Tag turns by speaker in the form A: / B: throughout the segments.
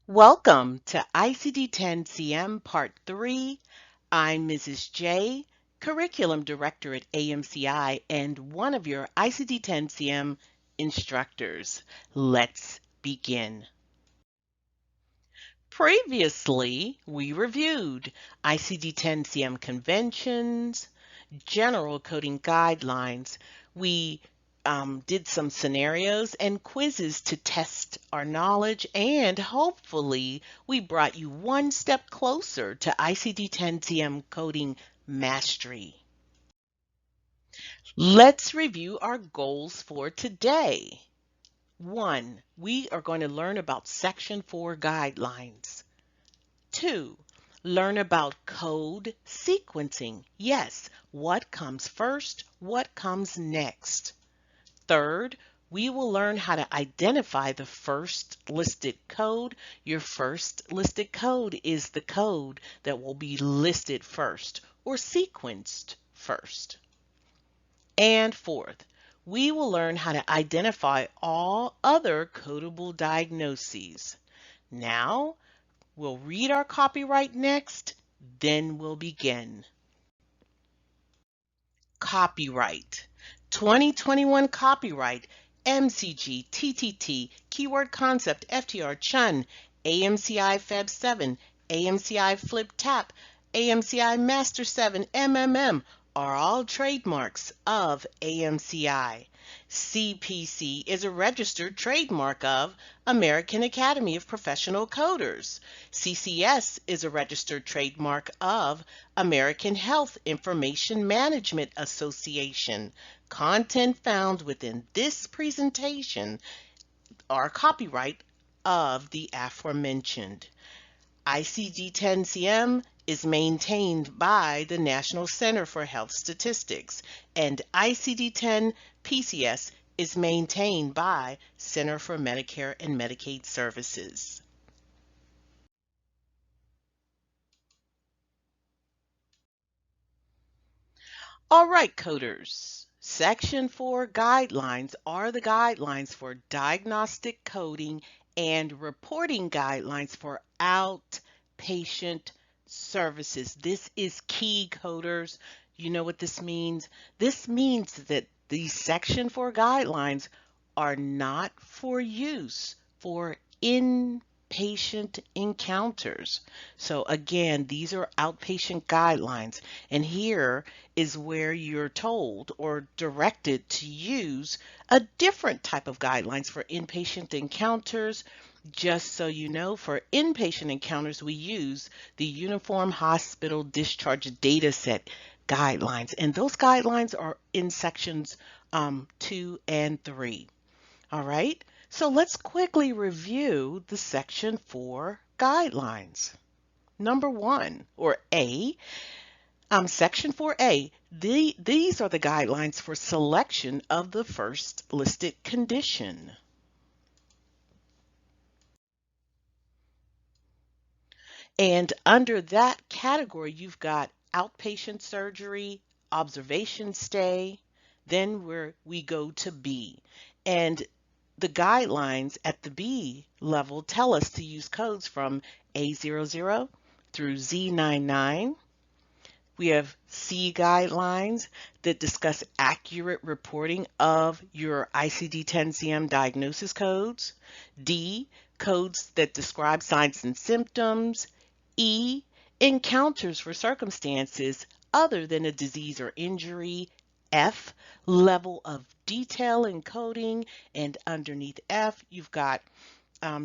A: Welcome to ICD-10-CM Part 3. I'm Mrs. J, Curriculum Director at AMCI and one of your ICD-10-CM instructors. Let's begin. Previously, we reviewed ICD-10-CM conventions, general coding guidelines. We did some scenarios and quizzes to test our knowledge, and hopefully we brought you one step closer to ICD-10-CM coding mastery. Let's review our goals for today. 1. We are going to learn about Section 4 guidelines. 2. Learn about code sequencing. Yes, what comes first, what comes next. Third, we will learn how to identify the first listed code. Your first listed code is the code that will be listed first or sequenced first. And fourth, we will learn how to identify all other codable diagnoses. Now, we'll read our copyright next, then we'll begin. Copyright. 2021 copyright. MCG, TTT, Keyword Concept, FTR, Chun, AMCI Feb 7, AMCI Flip Tap, AMCI Master 7, MMM are all trademarks of AMCI. CPC is a registered trademark of American Academy of Professional Coders. CCS is a registered trademark of American Health Information Management Association. Content found within this presentation are copyright of the aforementioned. ICD-10-CM is maintained by the National Center for Health Statistics, and ICD-10-PCS is maintained by Center for Medicare and Medicaid Services. All right, coders. Section 4 guidelines are the guidelines for diagnostic coding and reporting guidelines for outpatient services. This is key, coders. You know what this means? This means that these Section 4 guidelines are not for use for inpatient encounters. So again, these are outpatient guidelines, and here is where you're told or directed to use a different type of guidelines for inpatient encounters. Just so you know, for inpatient encounters, we use the Uniform Hospital Discharge Data Set guidelines, and those guidelines are in sections 2 and 3. All right, so let's quickly review the Section 4 guidelines. Number 1, or A, Section 4A, these are the guidelines for selection of the first listed condition. And under that category, you've got outpatient surgery, observation stay, then we go to B. And the guidelines at the B level tell us to use codes from A00 through Z99. We have C guidelines that discuss accurate reporting of your ICD-10-CM diagnosis codes. D, codes that describe signs and symptoms. E, encounters for circumstances other than a disease or injury. F, level of detail in coding. And underneath F, you've got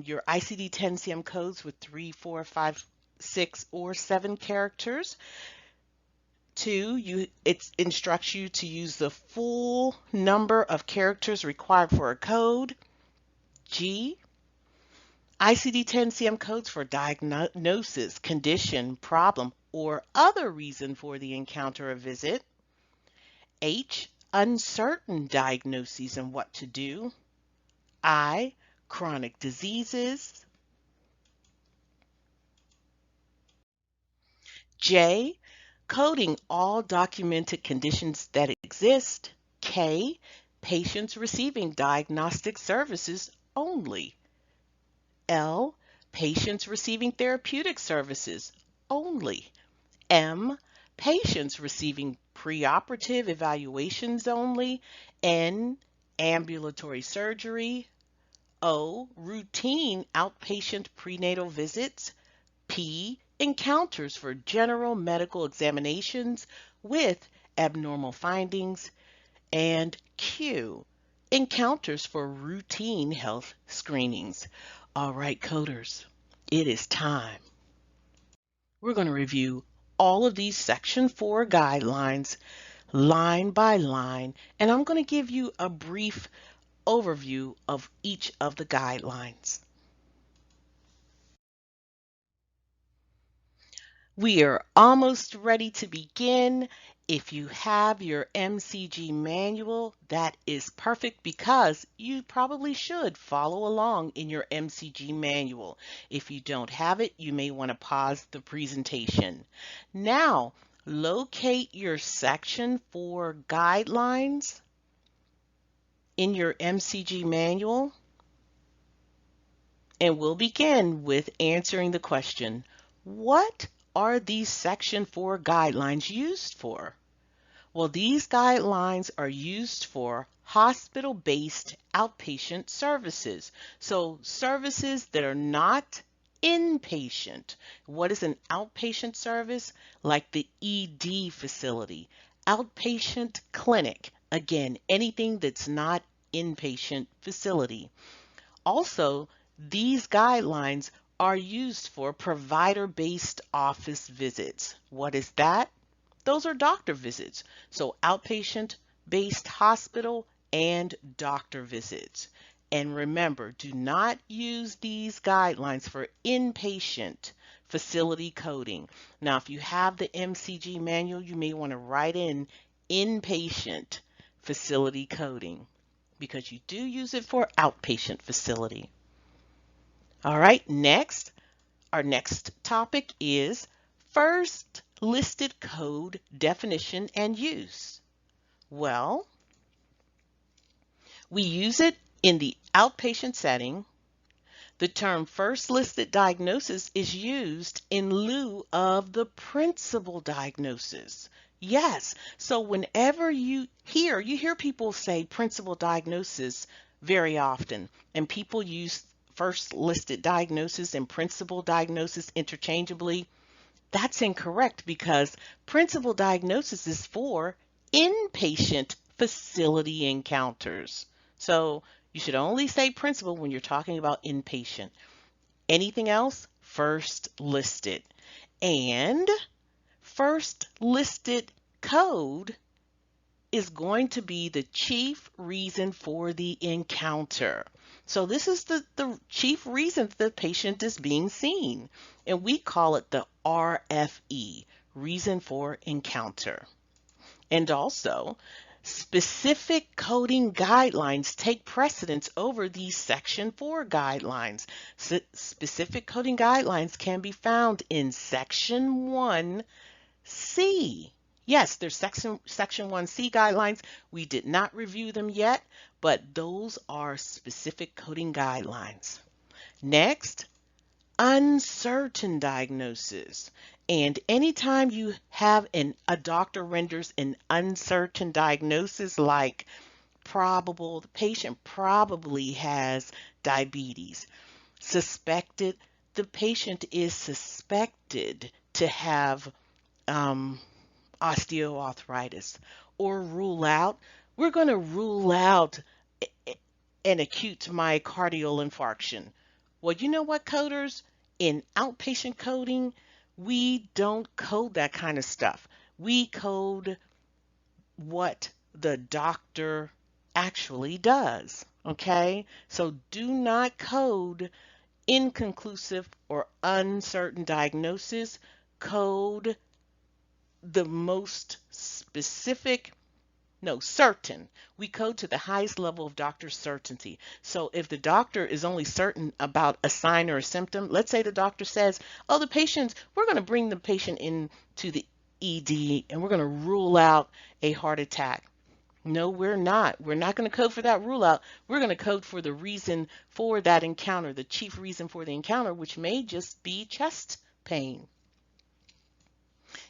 A: your ICD-10-CM codes with 3, 4, 5, 6, or 7 characters. 2, it instructs you to use the full number of characters required for a code. G, ICD-10-CM codes for diagnosis, condition, problem, or other reason for the encounter or visit. H, uncertain diagnoses and what to do. I, chronic diseases. J, coding all documented conditions that exist. K, patients receiving diagnostic services only. L, patients receiving therapeutic services only. M, patients receiving preoperative evaluations only. N, ambulatory surgery. O, routine outpatient prenatal visits. P, encounters for general medical examinations with abnormal findings. And Q, encounters for routine health screenings. All right, coders, it is time. We're going to review all of these Section 4 guidelines line by line, and I'm going to give you a brief overview of each of the guidelines. We are almost ready to begin. If you have your MCG manual, that is perfect because you probably should follow along in your MCG manual. If you don't have it, you may want to pause the presentation. Now, locate your Section 4 guidelines in your MCG manual, and we'll begin with answering the question, what are these Section 4 guidelines used for? Well, these guidelines are used for hospital-based outpatient services. So services that are not inpatient. What is an outpatient service? Like the ED facility, outpatient clinic. Again, anything that's not inpatient facility. Also, these guidelines are used for provider-based office visits. What is that? Those are doctor visits. So outpatient-based hospital and doctor visits. And remember, do not use these guidelines for inpatient facility coding. Now, if you have the MCG manual, you may want to write in inpatient facility coding because you do use it for outpatient facility. All right, our next topic is first listed code definition and use. Well, we use it in the outpatient setting. The term first listed diagnosis is used in lieu of the principal diagnosis. Yes, so whenever you hear people say principal diagnosis very often, and people use first listed diagnosis and principal diagnosis interchangeably. That's incorrect because principal diagnosis is for inpatient facility encounters. So you should only say principal when you're talking about inpatient. Anything else? First listed. And first listed code is going to be the chief reason for the encounter. So this is the chief reason the patient is being seen, and we call it the RFE, reason for encounter. And also, specific coding guidelines take precedence over these Section 4 guidelines. Specific coding guidelines can be found in Section 1C. Yes, there's Section 1C guidelines. We did not review them yet, but those are specific coding guidelines. Next, uncertain diagnosis. And anytime you have a doctor renders an uncertain diagnosis like the patient probably has diabetes. Suspected, the patient is suspected to have osteoarthritis, or rule out, we're going to rule out an acute myocardial infarction. Well, you know what, coders? In outpatient coding, we don't code that kind of stuff. We code what the doctor actually does, okay? So do not code inconclusive or uncertain diagnosis. Code the most certain. We code to the highest level of doctor certainty. So if the doctor is only certain about a sign or a symptom, let's say the doctor says, oh, we're going to bring the patient in to the ED and we're going to rule out a heart attack. No, we're not. We're not going to code for that rule out. We're going to code for the reason for that encounter, the chief reason for the encounter, which may just be chest pain.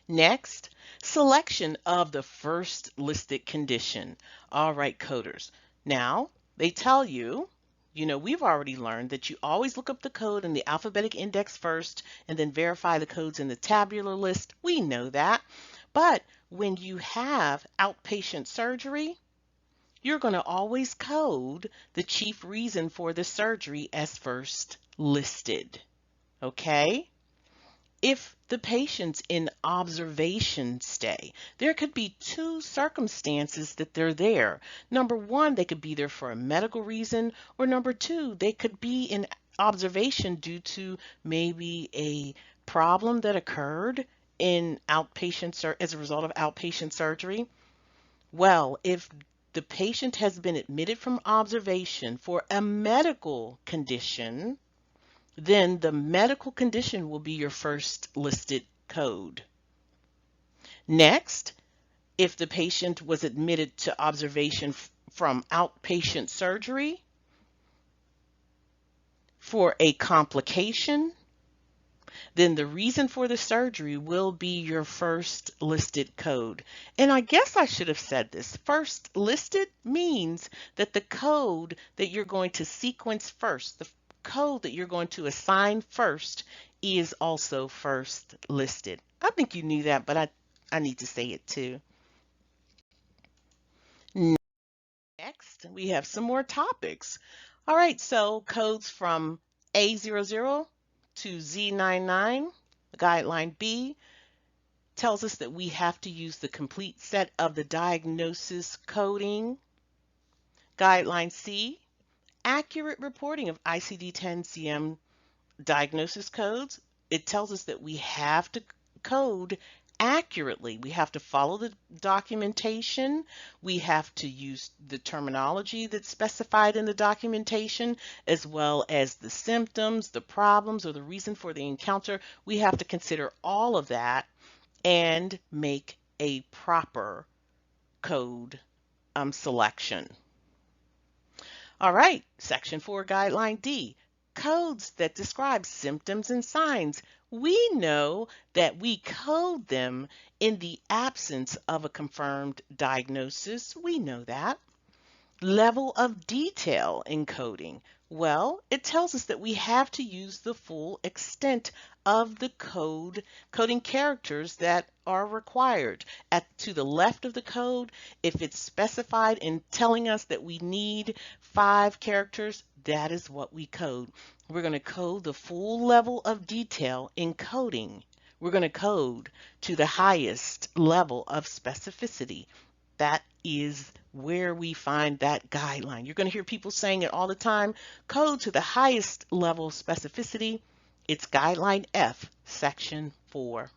A: Next, selection of the first listed condition. All right, coders. Now, they tell you, we've already learned that you always look up the code in the alphabetic index first and then verify the codes in the tabular list. We know that. But when you have outpatient surgery, you're going to always code the chief reason for the surgery as first listed. Okay? If the patient's in observation stay, there could be two circumstances that they're there. Number one, they could be there for a medical reason, or number two, they could be in observation due to maybe a problem that occurred in outpatient as a result of outpatient surgery. Well, if the patient has been admitted from observation for a medical condition, then the medical condition will be your first listed code. Next, if the patient was admitted to observation from outpatient surgery for a complication, then the reason for the surgery will be your first listed code. And I guess I should have said this. First listed means that the code that you're going to sequence first, the code that you're going to assign first, is also first listed. I think you knew that, but I need to say it too. Next, we have some more topics. All right, so codes from A00 to Z99, guideline B, tells us that we have to use the complete set of the diagnosis coding. Guideline C, accurate reporting of ICD-10-CM diagnosis codes. It tells us that we have to code accurately. We have to follow the documentation. We have to use the terminology that's specified in the documentation, as well as the symptoms, the problems, or the reason for the encounter. We have to consider all of that and make a proper code selection. All right, Section 4, Guideline D, codes that describe symptoms and signs. We know that we code them in the absence of a confirmed diagnosis. We know that. Level of detail in coding. Well, it tells us that we have to use the full extent of the coding characters that are required. To the left of the code, if it's specified in telling us that we need 5 characters, that is what we code. We're going to code the full level of detail in coding. We're going to code to the highest level of specificity. That is where we find that guideline. You're going to hear people saying it all the time. Code to the highest level of specificity. It's guideline F, section 4.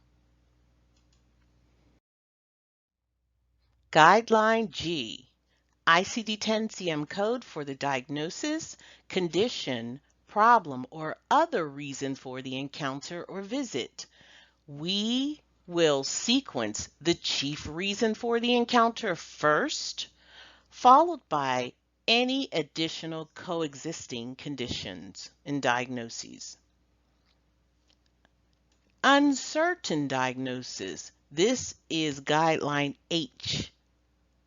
A: Guideline G, ICD-10-CM code for the diagnosis, condition, problem, or other reason for the encounter or visit. We will sequence the chief reason for the encounter first, followed by any additional coexisting conditions and diagnoses. Uncertain diagnosis. This is guideline H.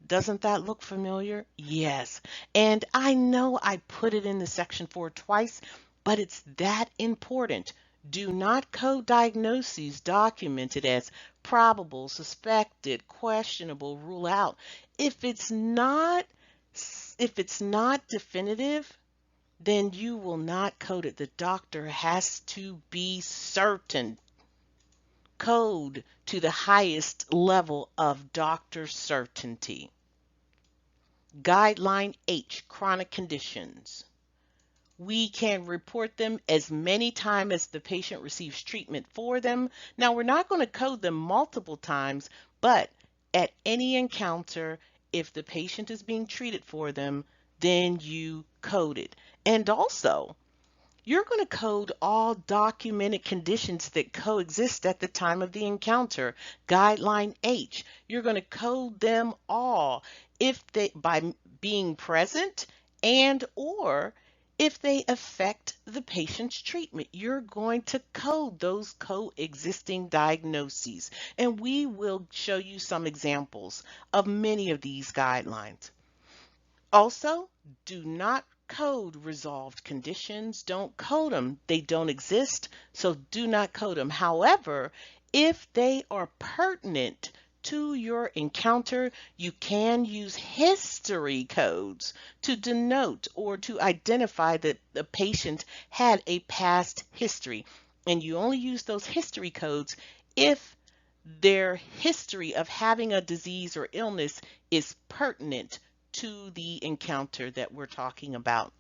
A: Doesn't that look familiar? Yes. And I know I put it in the section 4 twice, but it's that important. Do not code diagnoses documented as probable, suspected, questionable, rule out. If it's not definitive, then you will not code it. The doctor has to be certain. Code to the highest level of doctor certainty. Guideline H, chronic conditions. We can report them as many times as the patient receives treatment for them. Now, we're not going to code them multiple times, but at any encounter, if the patient is being treated for them, then you code it. And also, you're going to code all documented conditions that coexist at the time of the encounter. Guideline H, you're going to code them all. if they by being present and or if they affect the patient's treatment. You're going to code those coexisting diagnoses, and we will show you some examples of many of these guidelines. Also, do not code resolved conditions. Don't code them. They don't exist, so do not code them. However, if they are pertinent to your encounter, you can use history codes to denote or to identify that the patient had a past history. And you only use those history codes if their history of having a disease or illness is pertinent to the encounter that we're talking about.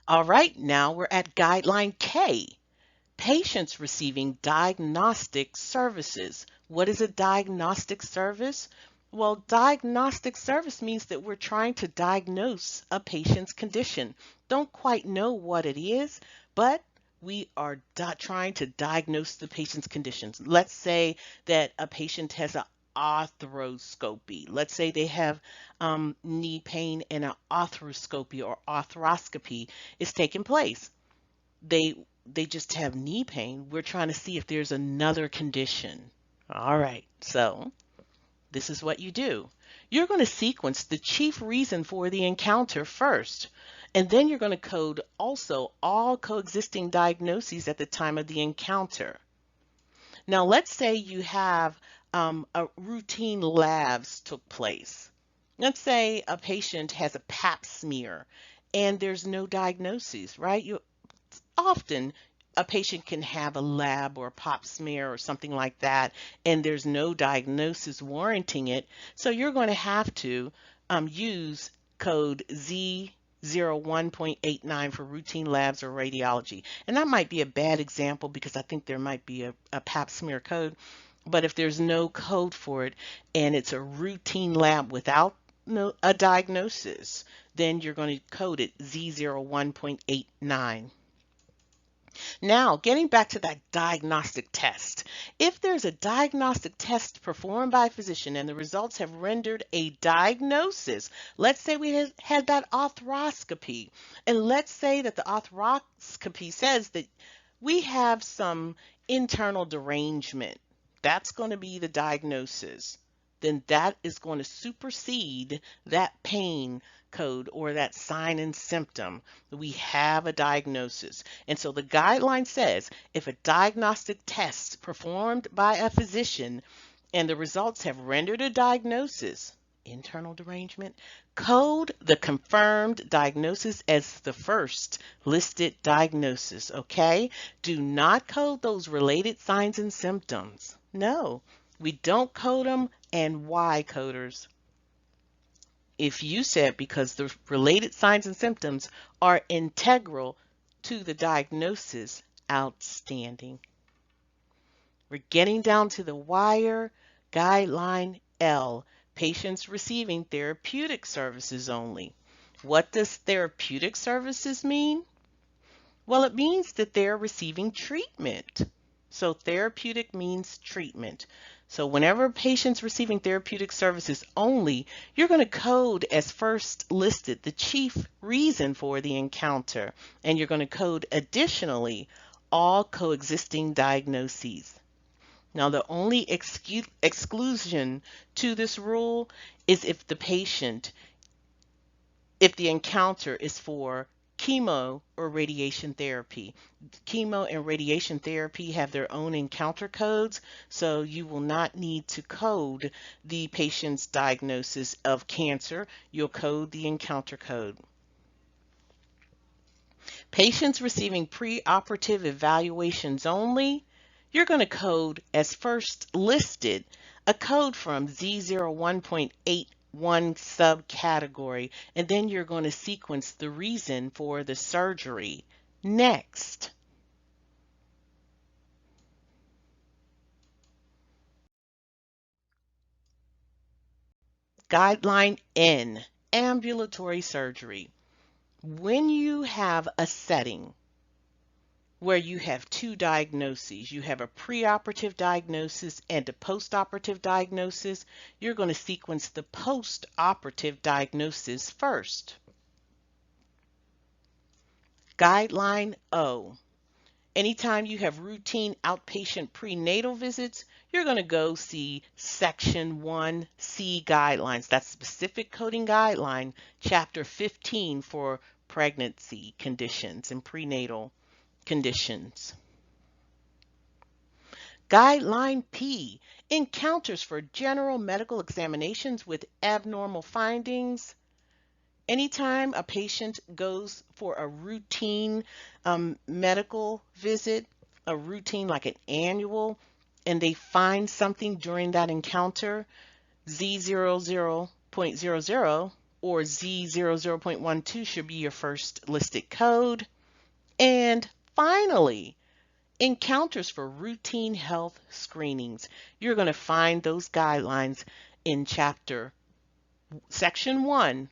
A: All right, now we're at guideline K. Patients receiving diagnostic services. What is a diagnostic service? Well, diagnostic service means that we're trying to diagnose a patient's condition. Don't quite know what it is, but we are trying to diagnose the patient's conditions. Let's say that a patient has an arthroscopy. Let's say they have knee pain and an arthroscopy or arthroscopy is taking place. They they just have knee pain. We're trying to see if there's another condition. All right, so this is what you do. You're going to sequence the chief reason for the encounter first, and then you're going to code also all coexisting diagnoses at the time of the encounter. Now, let's say you have a routine labs took place. Let's say a patient has a pap smear and there's no diagnosis, right? Often a patient can have a lab or a pap smear or something like that, and there's no diagnosis warranting it. So you're going to have to use code Z01.89 for routine labs or radiology. And that might be a bad example because I think there might be a pap smear code. But if there's no code for it and it's a routine lab without a diagnosis, then you're going to code it Z01.89. Now, getting back to that diagnostic test. If there's a diagnostic test performed by a physician and the results have rendered a diagnosis, let's say we had that arthroscopy, and let's say that the arthroscopy says that we have some internal derangement. That's going to be the diagnosis. Then that is going to supersede that pain code or that sign and symptom. We have a diagnosis. And so the guideline says if a diagnostic test performed by a physician and the results have rendered a diagnosis, internal derangement, code the confirmed diagnosis as the first listed diagnosis, okay? Do not code those related signs and symptoms. No, we don't code them. And why, coders? If you said because the related signs and symptoms are integral to the diagnosis, outstanding. We're getting down to the wire. Guideline L, patients receiving therapeutic services only. What does therapeutic services mean? Well, it means that they're receiving treatment. So therapeutic means treatment. So whenever a patient's receiving therapeutic services only, you're going to code as first listed the chief reason for the encounter. And you're going to code additionally all coexisting diagnoses. Now, the only exclusion to this rule is if the encounter is for chemo or radiation therapy. Chemo and radiation therapy have their own encounter codes, so you will not need to code the patient's diagnosis of cancer. You'll code the encounter code. Patients receiving preoperative evaluations only, you're going to code as first listed a code from Z01.81 subcategory, and then you're going to sequence the reason for the surgery. Next. Guideline N, ambulatory surgery. When you have a setting where you have two diagnoses. You have a preoperative diagnosis and a postoperative diagnosis. You're going to sequence the postoperative diagnosis first. Guideline O. Anytime you have routine outpatient prenatal visits, you're going to go see Section 1C guidelines. That's specific coding guideline, Chapter 15 for pregnancy conditions and prenatal conditions. Guideline P, encounters for general medical examinations with abnormal findings. Anytime a patient goes for a routine medical visit, a routine like an annual, and they find something during that encounter, Z00.00 or Z00.12 should be your first listed code. And finally, encounters for routine health screenings. You're going to find those guidelines in Section 1,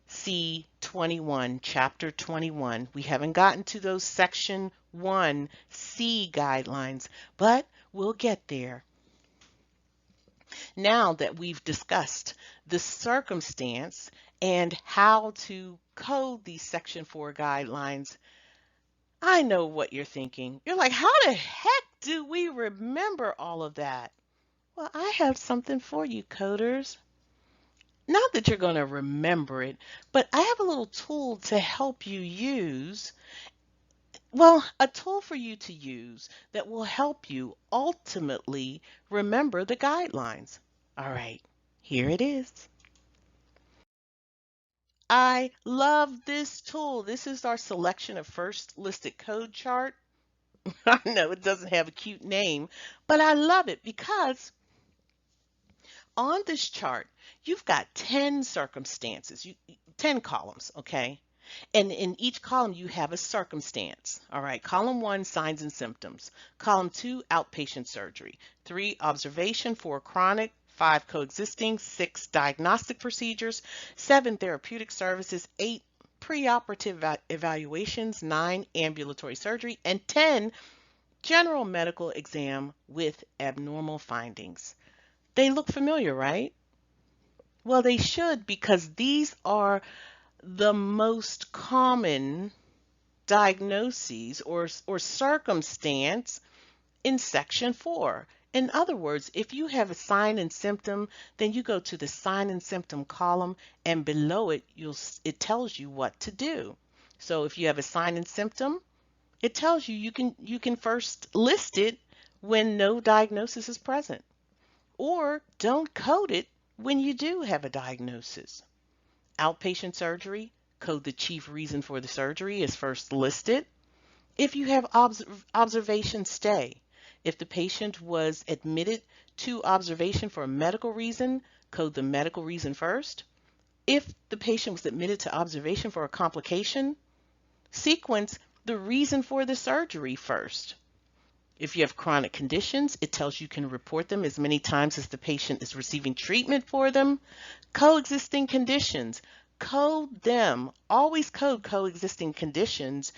A: C21, Chapter 21. We haven't gotten to those Section 1C guidelines, but we'll get there. Now that we've discussed the circumstance and how to code these Section 4 guidelines, I know what you're thinking. You're like, how the heck do we remember all of that? Well, I have something for you, coders. Not that you're going to remember it, but I have a little tool to help you use. Well, a tool for you to use that will help you ultimately remember the guidelines. All right, here it is. I love this tool. This is our selection of first listed code chart. I know it doesn't have a cute name, but I love it because on this chart, you've got 10 circumstances, 10 columns, okay? And in each column, you have a circumstance, all right? Column 1, signs and symptoms. Column 2, outpatient surgery. 3, observation. 4, chronic. 5, coexisting. 6, diagnostic procedures. 7, therapeutic services. 8, preoperative evaluations. 9, ambulatory surgery. And 10, general medical exam with abnormal findings. They look familiar, right? Well, they should, because these are the most common diagnoses or circumstance in Section 4. In other words, if you have a sign and symptom, then you go to the sign and symptom column, and below it, it tells you what to do. So if you have a sign and symptom, it tells you you can first list it when no diagnosis is present, or don't code it when you do have a diagnosis. Outpatient surgery, code the chief reason for the surgery is first listed. If you have observation stay, if the patient was admitted to observation for a medical reason, code the medical reason first. If the patient was admitted to observation for a complication, sequence the reason for the surgery first. If you have chronic conditions, it tells you can report them as many times as the patient is receiving treatment for them. Coexisting conditions, code them. Always code coexisting conditions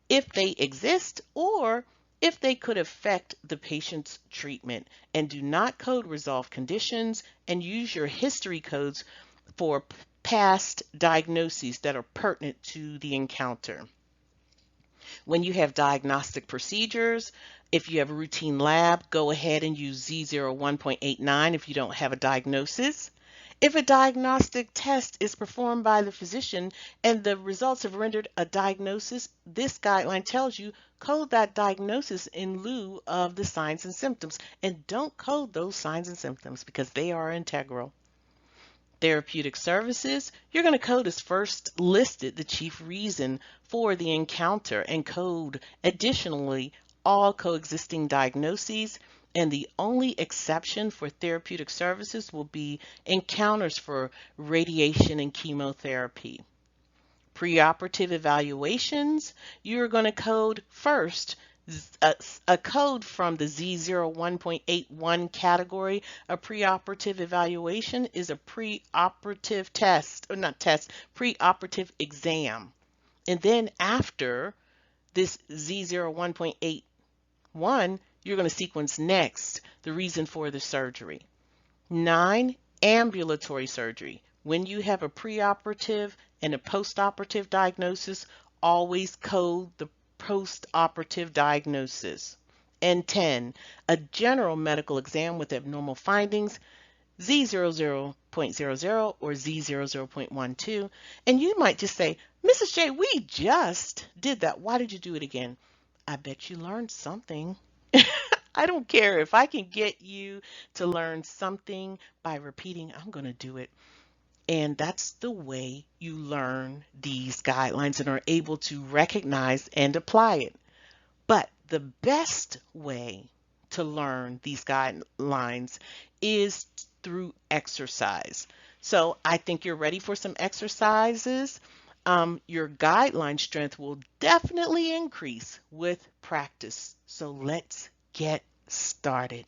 A: if they exist or if they could affect the patient's treatment. And do not code resolved conditions, and use your history codes for past diagnoses that are pertinent to the encounter. When you have diagnostic procedures, if you have a routine lab, go ahead and use Z01.89 if you don't have a diagnosis. If a diagnostic test is performed by the physician and the results have rendered a diagnosis, this guideline tells you code that diagnosis in lieu of the signs and symptoms. And don't code those signs and symptoms because they are integral. Therapeutic services, you're going to code as first listed the chief reason for the encounter, and code additionally all coexisting diagnoses. And the only exception for therapeutic services will be encounters for radiation and chemotherapy. Preoperative evaluations, you're going to code first a code from the Z01.81 category. A preoperative evaluation is a preoperative test, or not test, preoperative exam. And then after This Z01.81, you're going to sequence next the reason for the surgery. 9, ambulatory surgery. When you have a preoperative and a postoperative diagnosis, always code the postoperative diagnosis. And 10, a general medical exam with abnormal findings, Z00.00 or Z00.12. And you might just say, Mrs. J, we just did that. Why did you do it again? I bet you learned something. I don't care if I can get you to learn something by repeating, I'm going to do it. And that's the way you learn these guidelines and are able to recognize and apply it. But the best way to learn these guidelines is through exercise. So I think you're ready for some exercises. Your guideline strength will definitely increase with practice. So let's get started.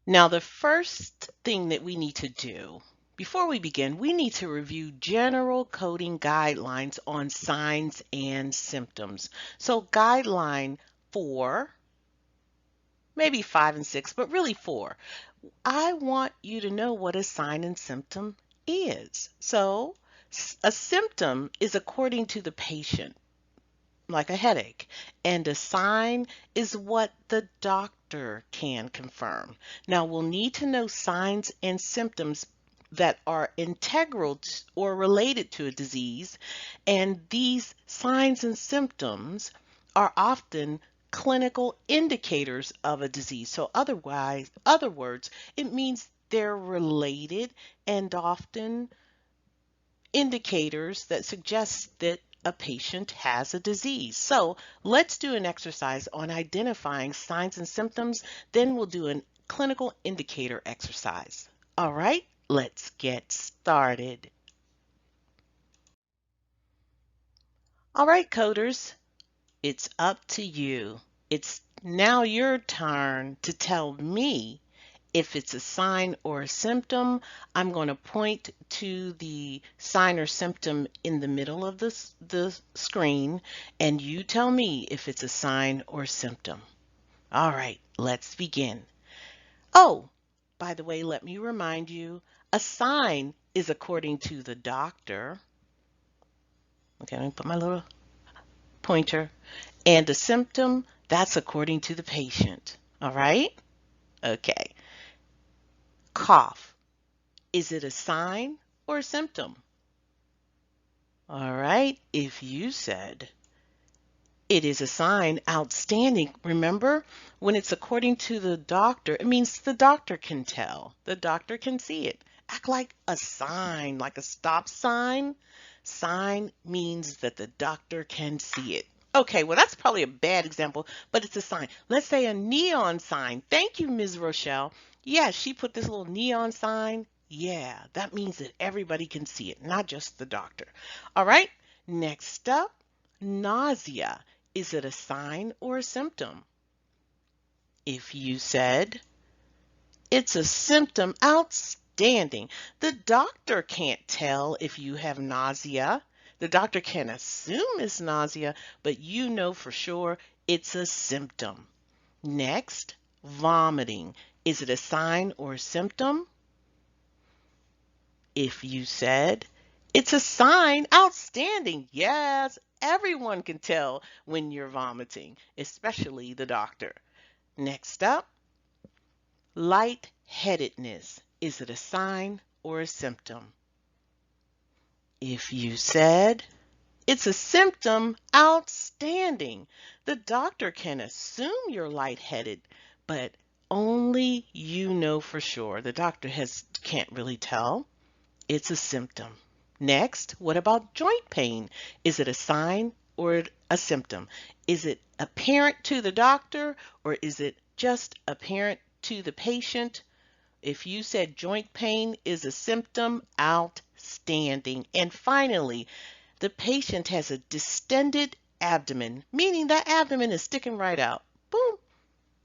A: Now, the first thing that we need to do before we begin, we need to review general coding guidelines on signs and symptoms. So guideline 4, maybe 5 and 6, but really 4. I want you to know what a sign and symptom is. So a symptom is according to the patient, like a headache, and a sign is what the doctor can confirm. Now, we'll need to know signs and symptoms that are integral or related to a disease, and these signs and symptoms are often clinical indicators of a disease. So other words, it means they're related and often indicators that suggest that a patient has a disease. So let's do an exercise on identifying signs and symptoms. Then we'll do a clinical indicator exercise. All right, let's get started. All right, coders, it's up to you. It's now your turn to tell me if it's a sign or a symptom. I'm going to point to the sign or symptom in the middle of the screen, and you tell me if it's a sign or symptom. All right, let's begin. Oh, by the way, let me remind you, a sign is according to the doctor. Okay, let me put my little pointer. And a symptom, that's according to the patient. All right? Okay. Cough. Is it a sign or a symptom? All right, if you said it is a sign, outstanding. Remember, when it's according to the doctor, it means the doctor can tell. The doctor can see it. Act like a sign, like a stop sign. Sign means that the doctor can see it. Okay, well, that's probably a bad example, but it's a sign. Let's say a neon sign. Thank you, Ms. Rochelle. Yeah, she put this little neon sign. Yeah, that means that everybody can see it, not just the doctor. All right, next up, nausea. Is it a sign or a symptom? If you said it's a symptom, outstanding. The doctor can't tell if you have nausea. The doctor can assume it's nausea, but you know for sure it's a symptom. Next, vomiting. Is it a sign or a symptom? If you said it's a sign, outstanding. Yes, everyone can tell when you're vomiting, especially the doctor. Next up, lightheadedness. Is it a sign or a symptom? If you said it's a symptom, outstanding. The doctor can assume you're lightheaded, but only you know for sure. The doctor can't really tell. It's a symptom. Next, what about joint pain? Is it a sign or a symptom? Is it apparent to the doctor or is it just apparent to the patient? If you said joint pain is a symptom, outstanding. And finally, the patient has a distended abdomen, meaning that abdomen is sticking right out. Boom.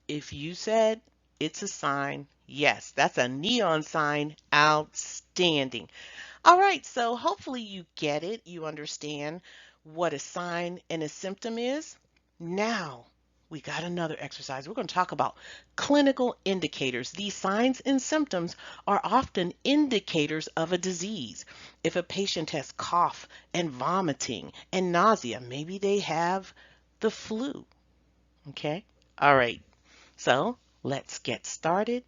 A: If you said it's a sign, yes, that's a neon sign, outstanding. All right, so hopefully you get it, you understand. what a sign and a symptom is? Now, we got another exercise. We're going to talk about clinical indicators. These signs and symptoms are often indicators of a disease. If a patient has cough and vomiting and nausea, maybe they have the flu. Okay? All right. So, let's get started.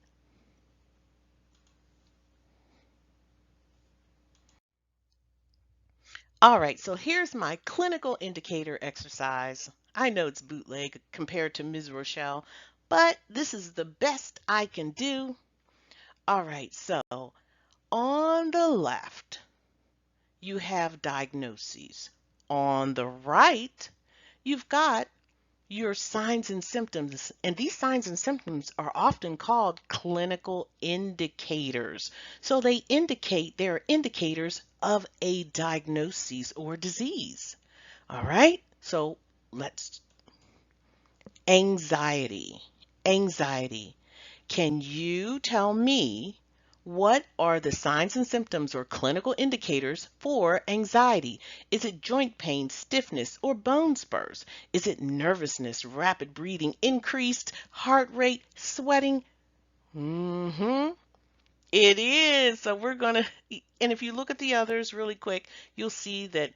A: All right, so here's my clinical indicator exercise. I know it's bootleg compared to Ms. Rochelle, but this is the best I can do. All right, so on the left, you have diagnoses. On the right, you've got your signs and symptoms, and these signs and symptoms are often called clinical indicators. So they're indicators of a diagnosis or disease. All right, so let's anxiety. Anxiety. Can you tell me what are the signs and symptoms or clinical indicators for anxiety? Is it joint pain, stiffness, or bone spurs? Is it nervousness, rapid breathing, increased heart rate, sweating? It is. So we're going to, and if you look at the others really quick, you'll see that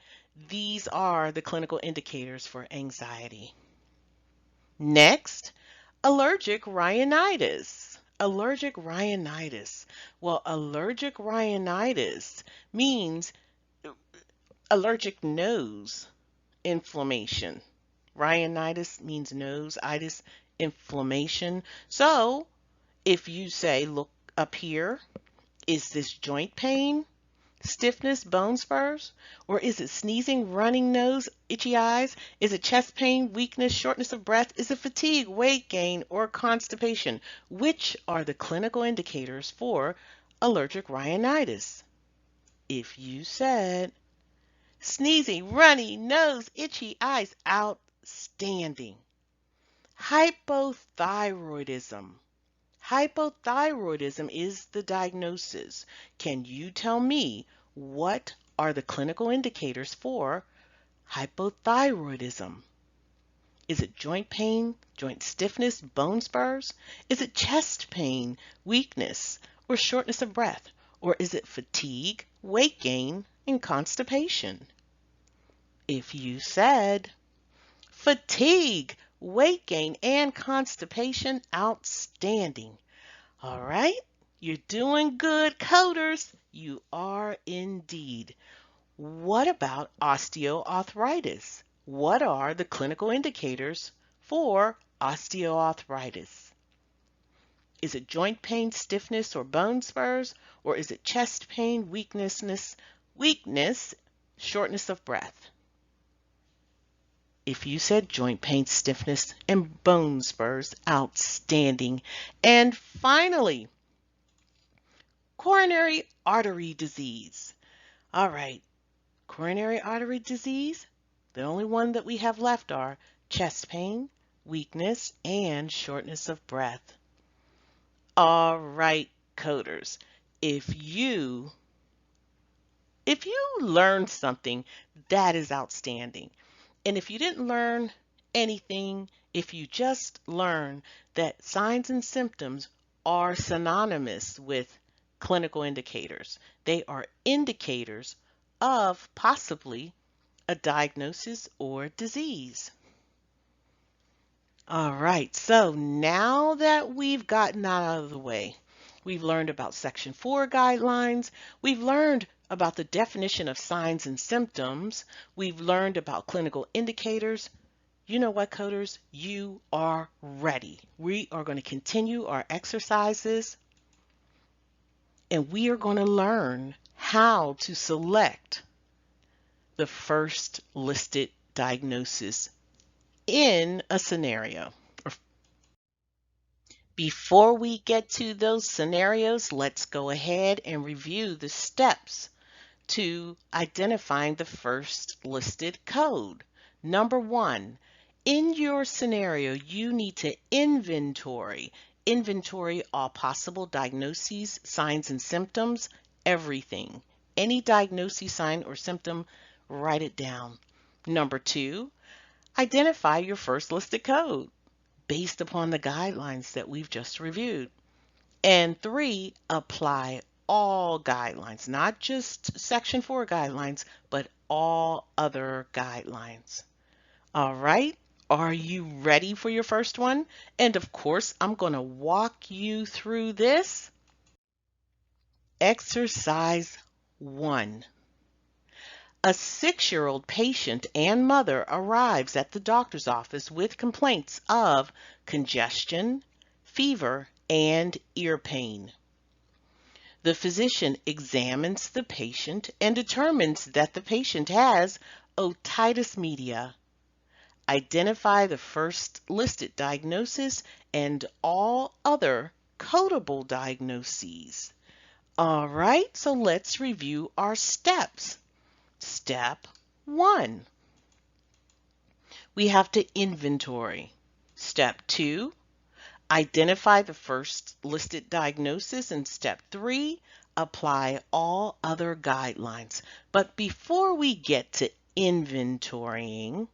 A: these are the clinical indicators for anxiety. Next, allergic rhinitis. Allergic rhinitis. Well, allergic rhinitis means allergic nose inflammation. Rhinitis means nose, itis, inflammation. So if you say, look up here, is this joint pain? Stiffness, bone spurs? Or is it sneezing, running nose, itchy eyes? Is it chest pain, weakness, shortness of breath? Is it fatigue, weight gain, or constipation? Which are the clinical indicators for allergic rhinitis? If you said sneezing, runny nose, itchy eyes, outstanding. Hypothyroidism. Hypothyroidism is the diagnosis. Can you tell me what are the clinical indicators for hypothyroidism? Is it joint pain, joint stiffness, bone spurs? Is it chest pain, weakness, or shortness of breath? Or is it fatigue, weight gain, and constipation? If you said fatigue, weight gain, and constipation, outstanding. All right, you're doing good, coders. You are indeed. What about osteoarthritis? What are the clinical indicators for osteoarthritis? Is it joint pain, stiffness, or bone spurs? Or is it chest pain, weakness, shortness of breath? If you said joint pain, stiffness, and bone spurs, outstanding. And finally, coronary artery disease. All right, coronary artery disease, the only one that we have left are chest pain, weakness, and shortness of breath. All right, coders, if you learned something, that is outstanding. And if you didn't learn anything, if you just learn that signs and symptoms are synonymous with clinical indicators, they are indicators of possibly a diagnosis or disease. All right, so now that we've gotten that out of the way, we've learned about Section 4 guidelines, we've learned about the definition of signs and symptoms, we've learned about clinical indicators. You know what, coders? You are ready. We are going to continue our exercises, and we are going to learn how to select the first listed diagnosis in a scenario. Before we get to those scenarios, let's go ahead and review the steps to identifying the first listed code. Number 1, in your scenario, you need to inventory all possible diagnoses, signs, and symptoms, everything. Any diagnosis, sign, or symptom, write it down. Number 2, identify your first listed code based upon the guidelines that we've just reviewed. And 3, apply all guidelines, not just Section 4 guidelines, but all other guidelines. All right, are you ready for your first one? And of course, I'm going to walk you through this. Exercise 1. A 6-year-old patient and mother arrives at the doctor's office with complaints of congestion, fever, and ear pain. The physician examines the patient and determines that the patient has otitis media. Identify the first listed diagnosis and all other codable diagnoses. All right, so let's review our steps. Step 1, we have to inventory. Step 2, identify the first listed diagnosis. And step 3, apply all other guidelines. But before we get to inventorying,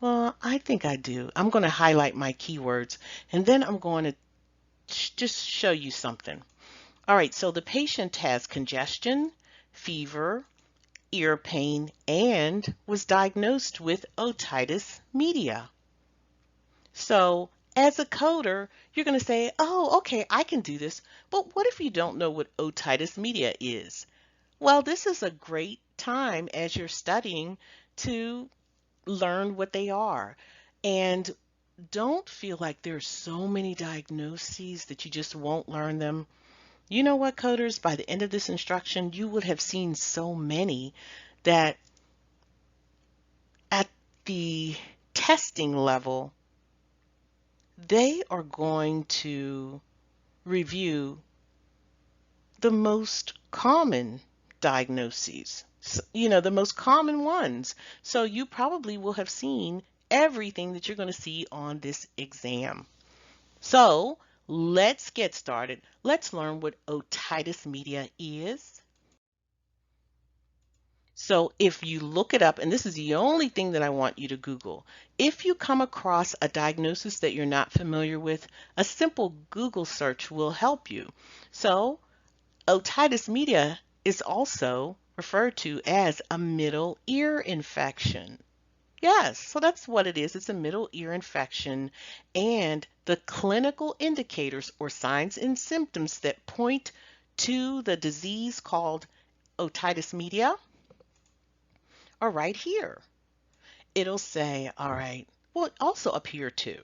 A: well, I think I do. I'm going to highlight my keywords and then I'm going to just show you something. All right, so the patient has congestion, fever, ear pain, and was diagnosed with otitis media. So as a coder, you're going to say, oh, okay, I can do this. But what if you don't know what otitis media is? Well, this is a great time as you're studying to learn what they are. And don't feel like there's so many diagnoses that you just won't learn them. You know what, coders, by the end of this instruction, you would have seen so many that at the testing level, they are going to review the most common diagnoses, the most common ones. So you probably will have seen everything that you're going to see on this exam. So let's get started. Let's learn what otitis media is. So if you look it up, and this is the only thing that I want you to Google, if you come across a diagnosis that you're not familiar with, a simple Google search will help you. So otitis media is also referred to as a middle ear infection. Yes, so that's what it is. It's a middle ear infection, and the clinical indicators or signs and symptoms that point to the disease called otitis media are right here. It'll say, all right, well, also up here too.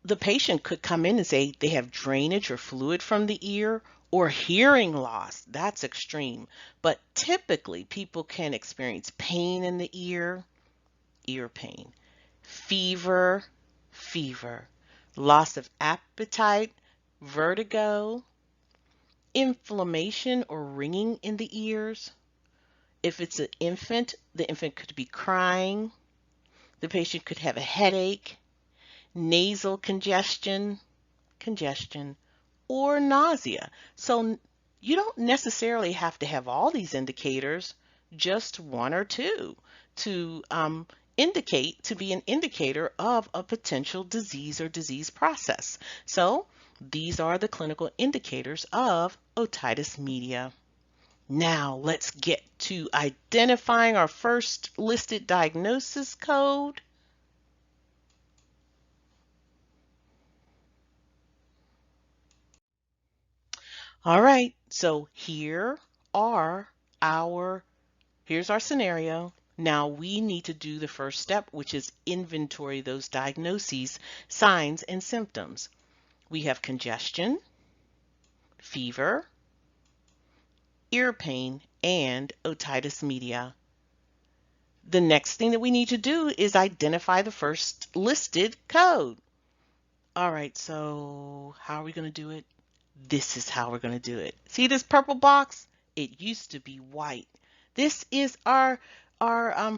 A: The patient could come in and say they have drainage or fluid from the ear or hearing loss. That's extreme. But typically, people can experience pain in the ear pain, fever, loss of appetite, vertigo, inflammation or ringing in the ears. If it's an infant, the infant could be crying. The patient could have a headache, nasal congestion, or nausea. So you don't necessarily have to have all these indicators, just one or two to be an indicator of a potential disease or disease process. So these are the clinical indicators of otitis media. Now let's get to identifying our first listed diagnosis code. All right, so here's our scenario. Now we need to do the first step, which is inventory those diagnoses, signs, and symptoms. We have congestion, fever, ear pain, and otitis media. The next thing that we need to do is identify the first listed code. All right, so how are we going to do it? This is how we're going to do it. See this purple box? It used to be white. This is our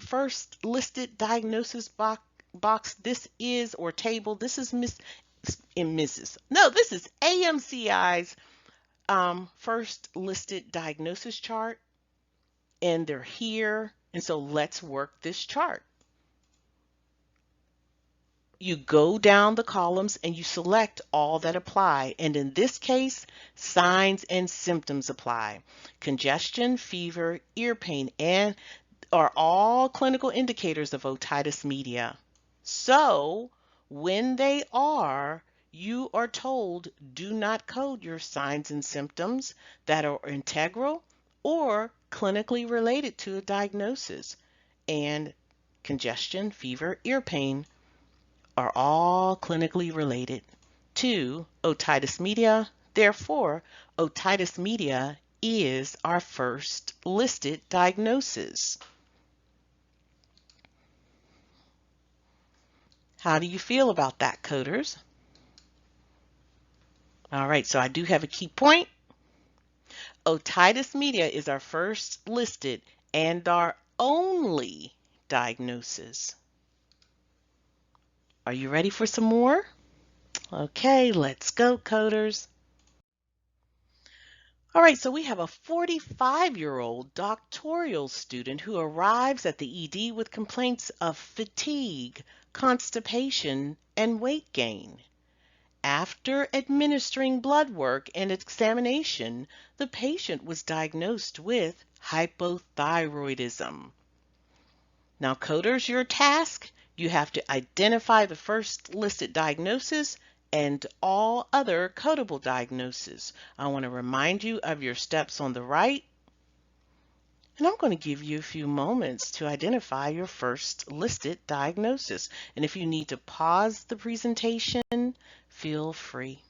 A: first listed diagnosis box. This is, or table. This is Mrs. No, this is AMCI's first listed diagnosis chart. and they're here. And so let's work this chart. You go down the columns and you select all that apply. And in this case, signs and symptoms apply. Congestion, fever, ear pain, and are all clinical indicators of otitis media. So when they are, you are told do not code your signs and symptoms that are integral or clinically related to a diagnosis. And congestion, fever, ear pain are all clinically related to otitis media. Therefore, otitis media is our first listed diagnosis. How do you feel about that, coders? All right, so I do have a key point. Otitis media is our first listed and our only diagnosis. Are you ready for some more? Okay, let's go, coders. All right, so we have a 45-year-old doctoral student who arrives at the ED with complaints of fatigue, constipation, and weight gain. After administering blood work and examination, the patient was diagnosed with hypothyroidism. Now, coders, your task, you have to identify the first listed diagnosis and all other codable diagnoses. I want to remind you of your steps on the right, and I'm going to give you a few moments to identify your first listed diagnosis. And if you need to pause the presentation, feel free.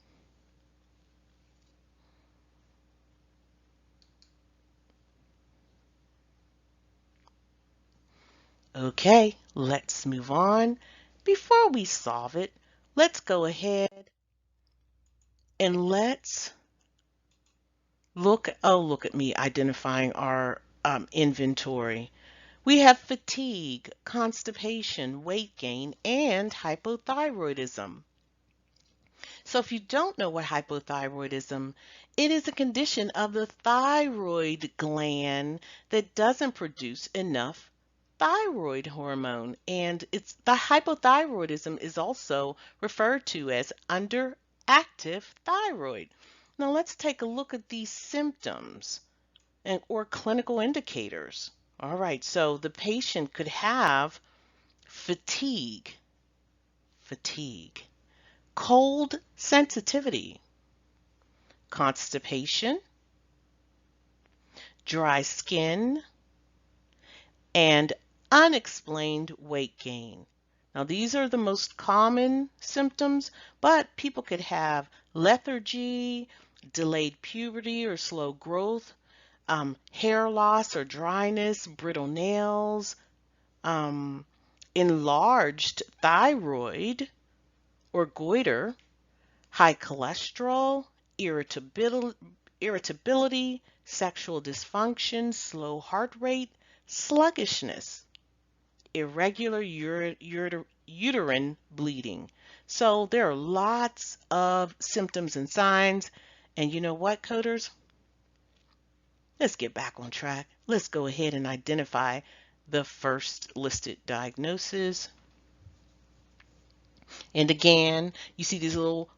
A: Okay, let's move on. Before we solve it, let's go ahead and let's look at me identifying our inventory. We have fatigue, constipation, weight gain, and hypothyroidism. So if you don't know what hypothyroidism, it is a condition of the thyroid gland that doesn't produce enough thyroid hormone. And the hypothyroidism is also referred to as underactive thyroid. Now let's take a look at these symptoms or clinical indicators. All right, so the patient could have fatigue, cold sensitivity, constipation, dry skin, and unexplained weight gain. Now, these are the most common symptoms, but people could have lethargy, delayed puberty or slow growth, hair loss or dryness, brittle nails, enlarged thyroid or goiter, high cholesterol, irritability, sexual dysfunction, slow heart rate, sluggishness, irregular uterine bleeding. So there are lots of symptoms and signs. And you know what, coders? Let's get back on track. Let's go ahead and identify the first listed diagnosis. And again, you see these little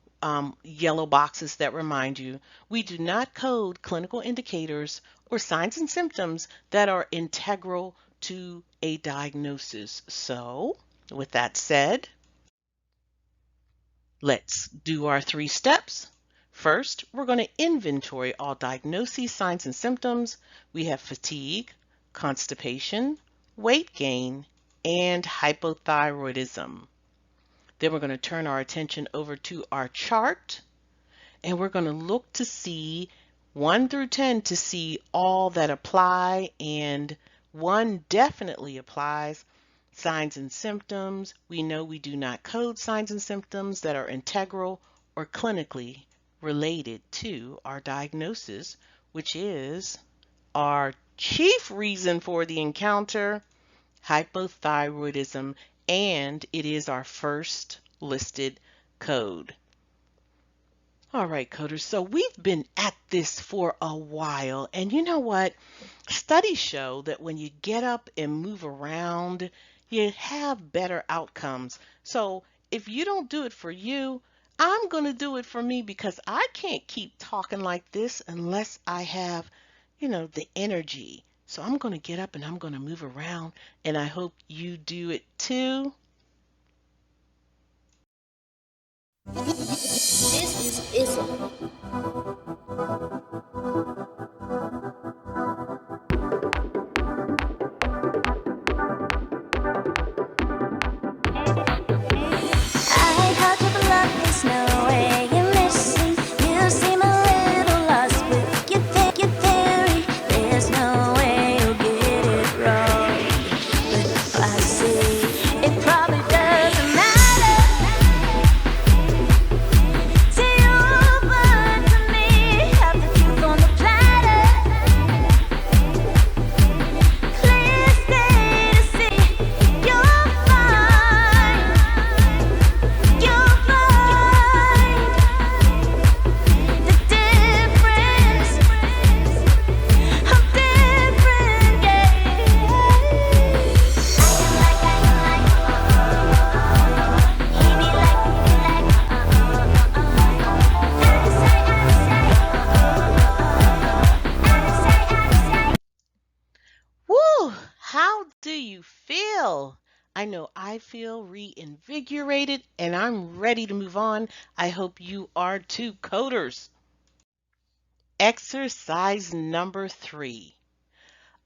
A: yellow boxes that remind you, we do not code clinical indicators or signs and symptoms that are integral to a diagnosis. So, with that said, let's do our 3 steps. First, we're going to inventory all diagnoses, signs, and symptoms. We have fatigue, constipation, weight gain, and hypothyroidism. Then we're going to turn our attention over to our chart, and we're going to look to see 1 through 10 to see all that apply, and 1 definitely applies. Signs and symptoms. We know we do not code signs and symptoms that are integral or clinically related to our diagnosis, which is our chief reason for the encounter, hypothyroidism, and it is our first listed code. All right, coders. So we've been at this for a while, and you know what? Studies show that when you get up and move around, you have better outcomes. So if you don't do it for you, I'm going to do it for me because I can't keep talking like this unless I have, the energy. So I'm going to get up and I'm going to move around, and I hope you do it too.
B: This is ISM. I held you for love, there's no way you're missing. You seem a little lost with your theory. There's no way you'll get it wrong. But I see it probably doesn't matter to you, but to me, have the truth on the platter. Clear stay to see you'll find the difference of different
A: Woo! How do you feel? I know I feel reinvigorated and I'm ready to move on. I hope you are too, coders. Exercise number 3.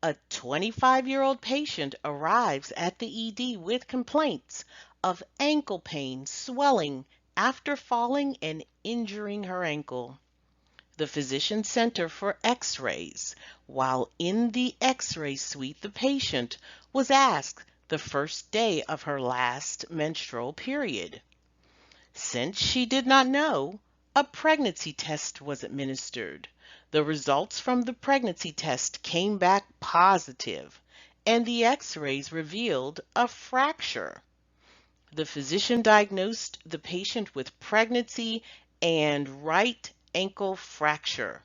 A: A 25-year-old patient arrives at the ED with complaints of ankle pain, swelling after falling and injuring her ankle. The physician sent her for x-rays. While in the x-ray suite, the patient was asked the first day of her last menstrual period. Since she did not know, a pregnancy test was administered. The results from the pregnancy test came back positive, and the x-rays revealed a fracture. The physician diagnosed the patient with pregnancy and right ankle fracture,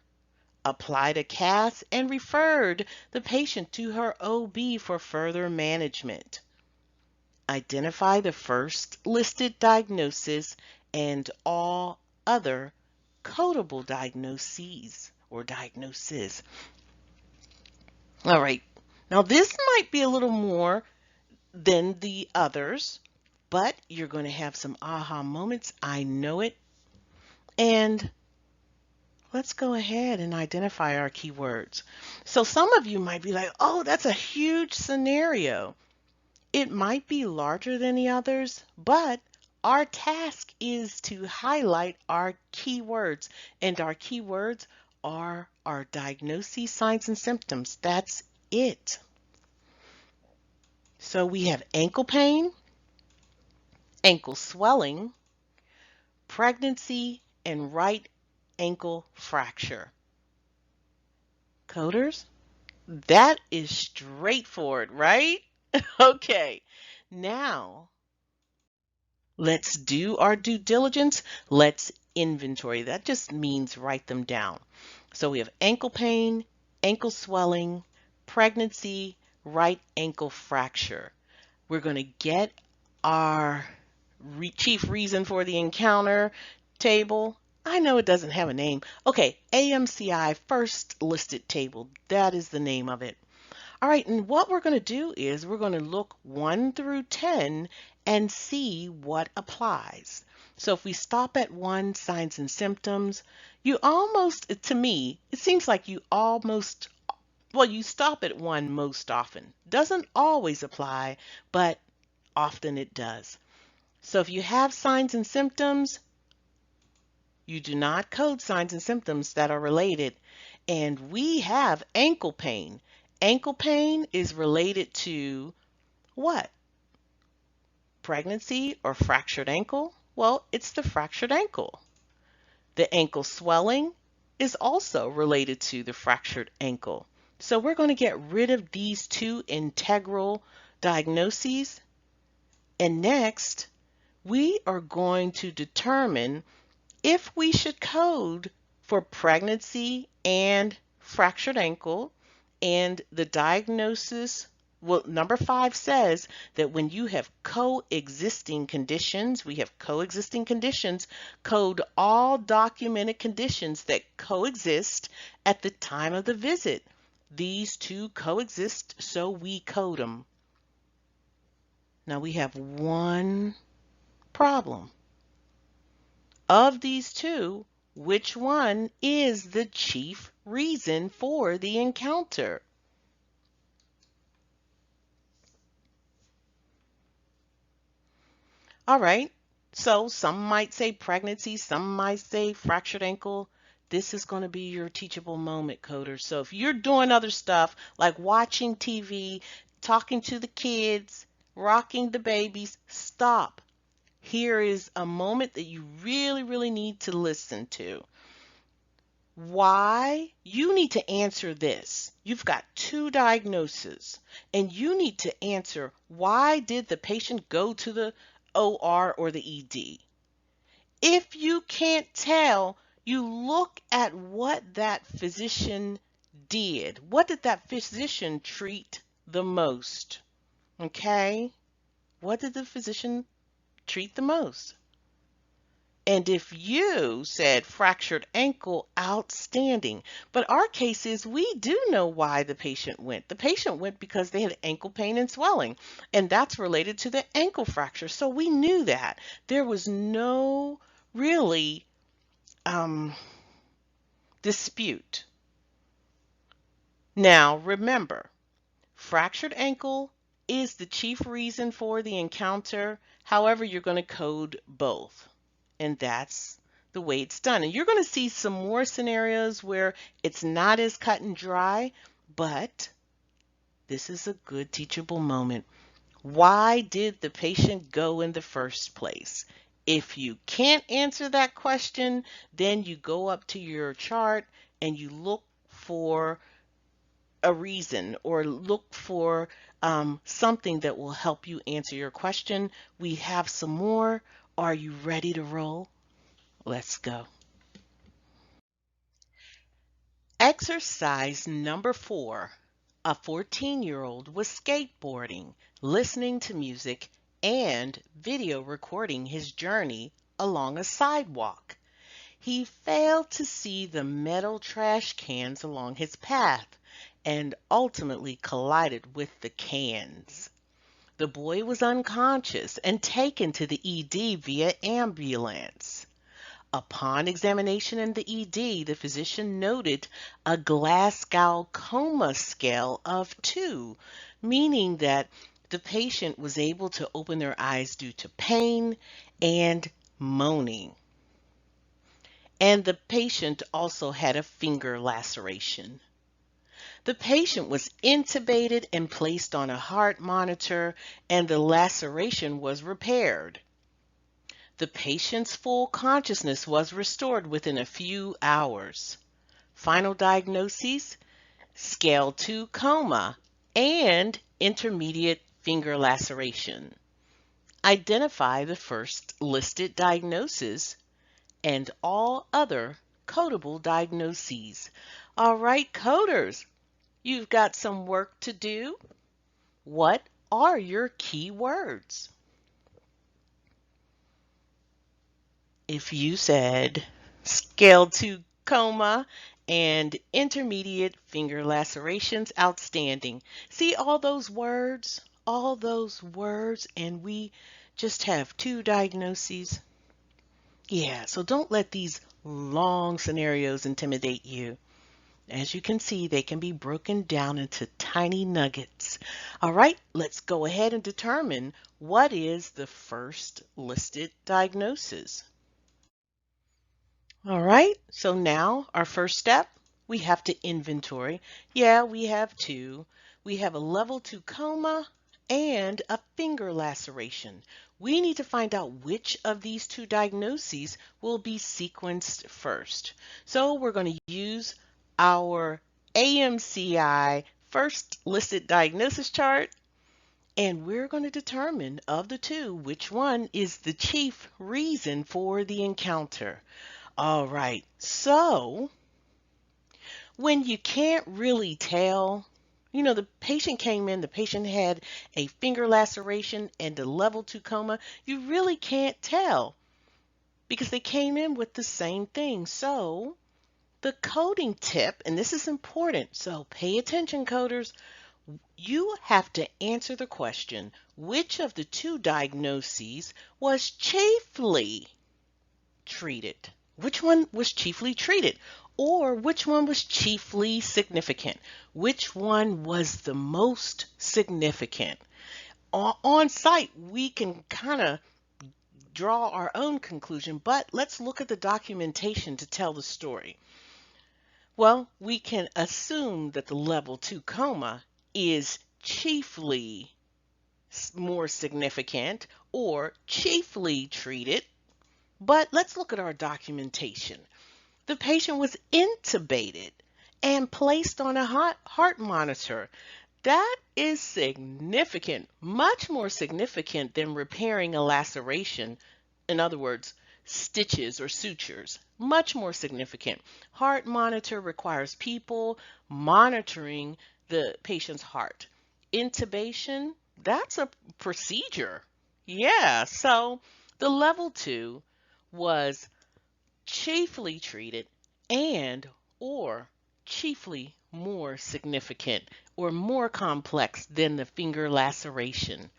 A: applied a cast, and referred the patient to her OB for further management. Identify the first listed diagnosis and all other codable diagnoses or diagnoses. All right, now this might be a little more than the others, but you're going to have some aha moments. I know it. And let's go ahead and identify our keywords. So some of you might be like, oh, that's a huge scenario. It might be larger than the others, but our task is to highlight our keywords, and our keywords are our diagnoses, signs, and symptoms. That's it. So we have ankle pain, ankle swelling, pregnancy, and right ankle fracture. Coders, that is straightforward, right? Okay, now let's do our due diligence. Let's inventory. That just means write them down. So we have ankle pain, ankle swelling, pregnancy, right ankle fracture. We're going to get our chief reason for the encounter table. I know it doesn't have a name. Okay, AMCI first listed table. That is the name of it. All right, and what we're going to do is we're going to look 1 through 10 and see what applies. So if we stop at 1, signs and symptoms, you almost, to me, it seems like you almost, well, you stop at 1 most often. Doesn't always apply, but often it does. So if you have signs and symptoms, you do not code signs and symptoms that are related. And we have ankle pain. Ankle pain is related to what? Pregnancy or fractured ankle? Well, it's the fractured ankle. The ankle swelling is also related to the fractured ankle. So we're going to get rid of these 2 integral diagnoses. And next, we are going to determine if we should code for pregnancy and fractured ankle, and the diagnosis, well, number 5 says that when you have coexisting conditions, we have coexisting conditions, code all documented conditions that coexist at the time of the visit. These two coexist, so we code them. Now we have one problem. Of these two, which one is the chief reason for the encounter? All right, so some might say pregnancy, some might say fractured ankle. This is going to be your teachable moment, coders. So if you're doing other stuff like watching TV, talking to the kids, rocking the babies, stop. Here is a moment that you really, really need to listen to. Why? You need to answer this. You've got two diagnoses, and you need to answer, why did the patient go to the OR or the ED? If you can't tell, you look at what that physician did. What did that physician treat the most? Okay? What did the physician treat the most? And if you said fractured ankle, outstanding. But our case is we do know why the patient went. The patient went because they had ankle pain and swelling, and that's related to the ankle fracture. So we knew that. There was no really dispute. Now remember, fractured ankle is the chief reason for the encounter. However, you're going to code both. And that's the way it's done. And you're going to see some more scenarios where it's not as cut and dry, but this is a good teachable moment. Why did the patient go in the first place? If you can't answer that question, then you go up to your chart and you look for a reason or look for something that will help you answer your question. We have some more. Are you ready to roll? Let's go. Exercise number 4. A 14-year-old was skateboarding, listening to music, and video recording his journey along a sidewalk. He failed to see the metal trash cans along his path and ultimately collided with the cans. The boy was unconscious and taken to the ED via ambulance. Upon examination in the ED, the physician noted a Glasgow Coma scale of 2, meaning that the patient was able to open their eyes due to pain and moaning. And the patient also had a finger laceration. The patient was intubated and placed on a heart monitor, and the laceration was repaired. The patient's full consciousness was restored within a few hours. Final diagnoses: scale 2 coma and intermediate finger laceration. Identify the first listed diagnosis and all other codable diagnoses. All right, coders, you've got some work to do. What are your key words? If you said scale 2 coma and intermediate finger lacerations, outstanding. See all those words, and we just have 2 diagnoses. Yeah, so don't let these long scenarios intimidate you. As you can see, they can be broken down into tiny nuggets. All right, let's go ahead and determine what is the first listed diagnosis. All right, so now our first step, we have to inventory. Yeah, we have 2. We have a level 2 coma and a finger laceration. We need to find out which of these 2 diagnoses will be sequenced first. So we're going to use our AMCI first listed diagnosis chart, And we're going to determine of the two which one is the chief reason for the encounter. All right, so when you can't really tell, the patient came in, the patient had a finger laceration and a level 2 coma, you really can't tell because they came in with the same thing. So the coding tip, and this is important, so pay attention, coders. You have to answer the question, which of the two diagnoses was chiefly treated? Which one was chiefly treated? Or which one was chiefly significant? Which one was the most significant? On site, we can kind of draw our own conclusion, but let's look at the documentation to tell the story. Well, we can assume that the level 2 coma is chiefly more significant or chiefly treated, but let's look at our documentation. The patient was intubated and placed on a heart monitor. That is significant, much more significant than repairing a laceration. In other words, stitches or sutures, much more significant. Heart monitor requires people monitoring the patient's heart. Intubation, that's a procedure. Yeah, so the level 2 was chiefly treated and or chiefly more significant or more complex than the finger laceration.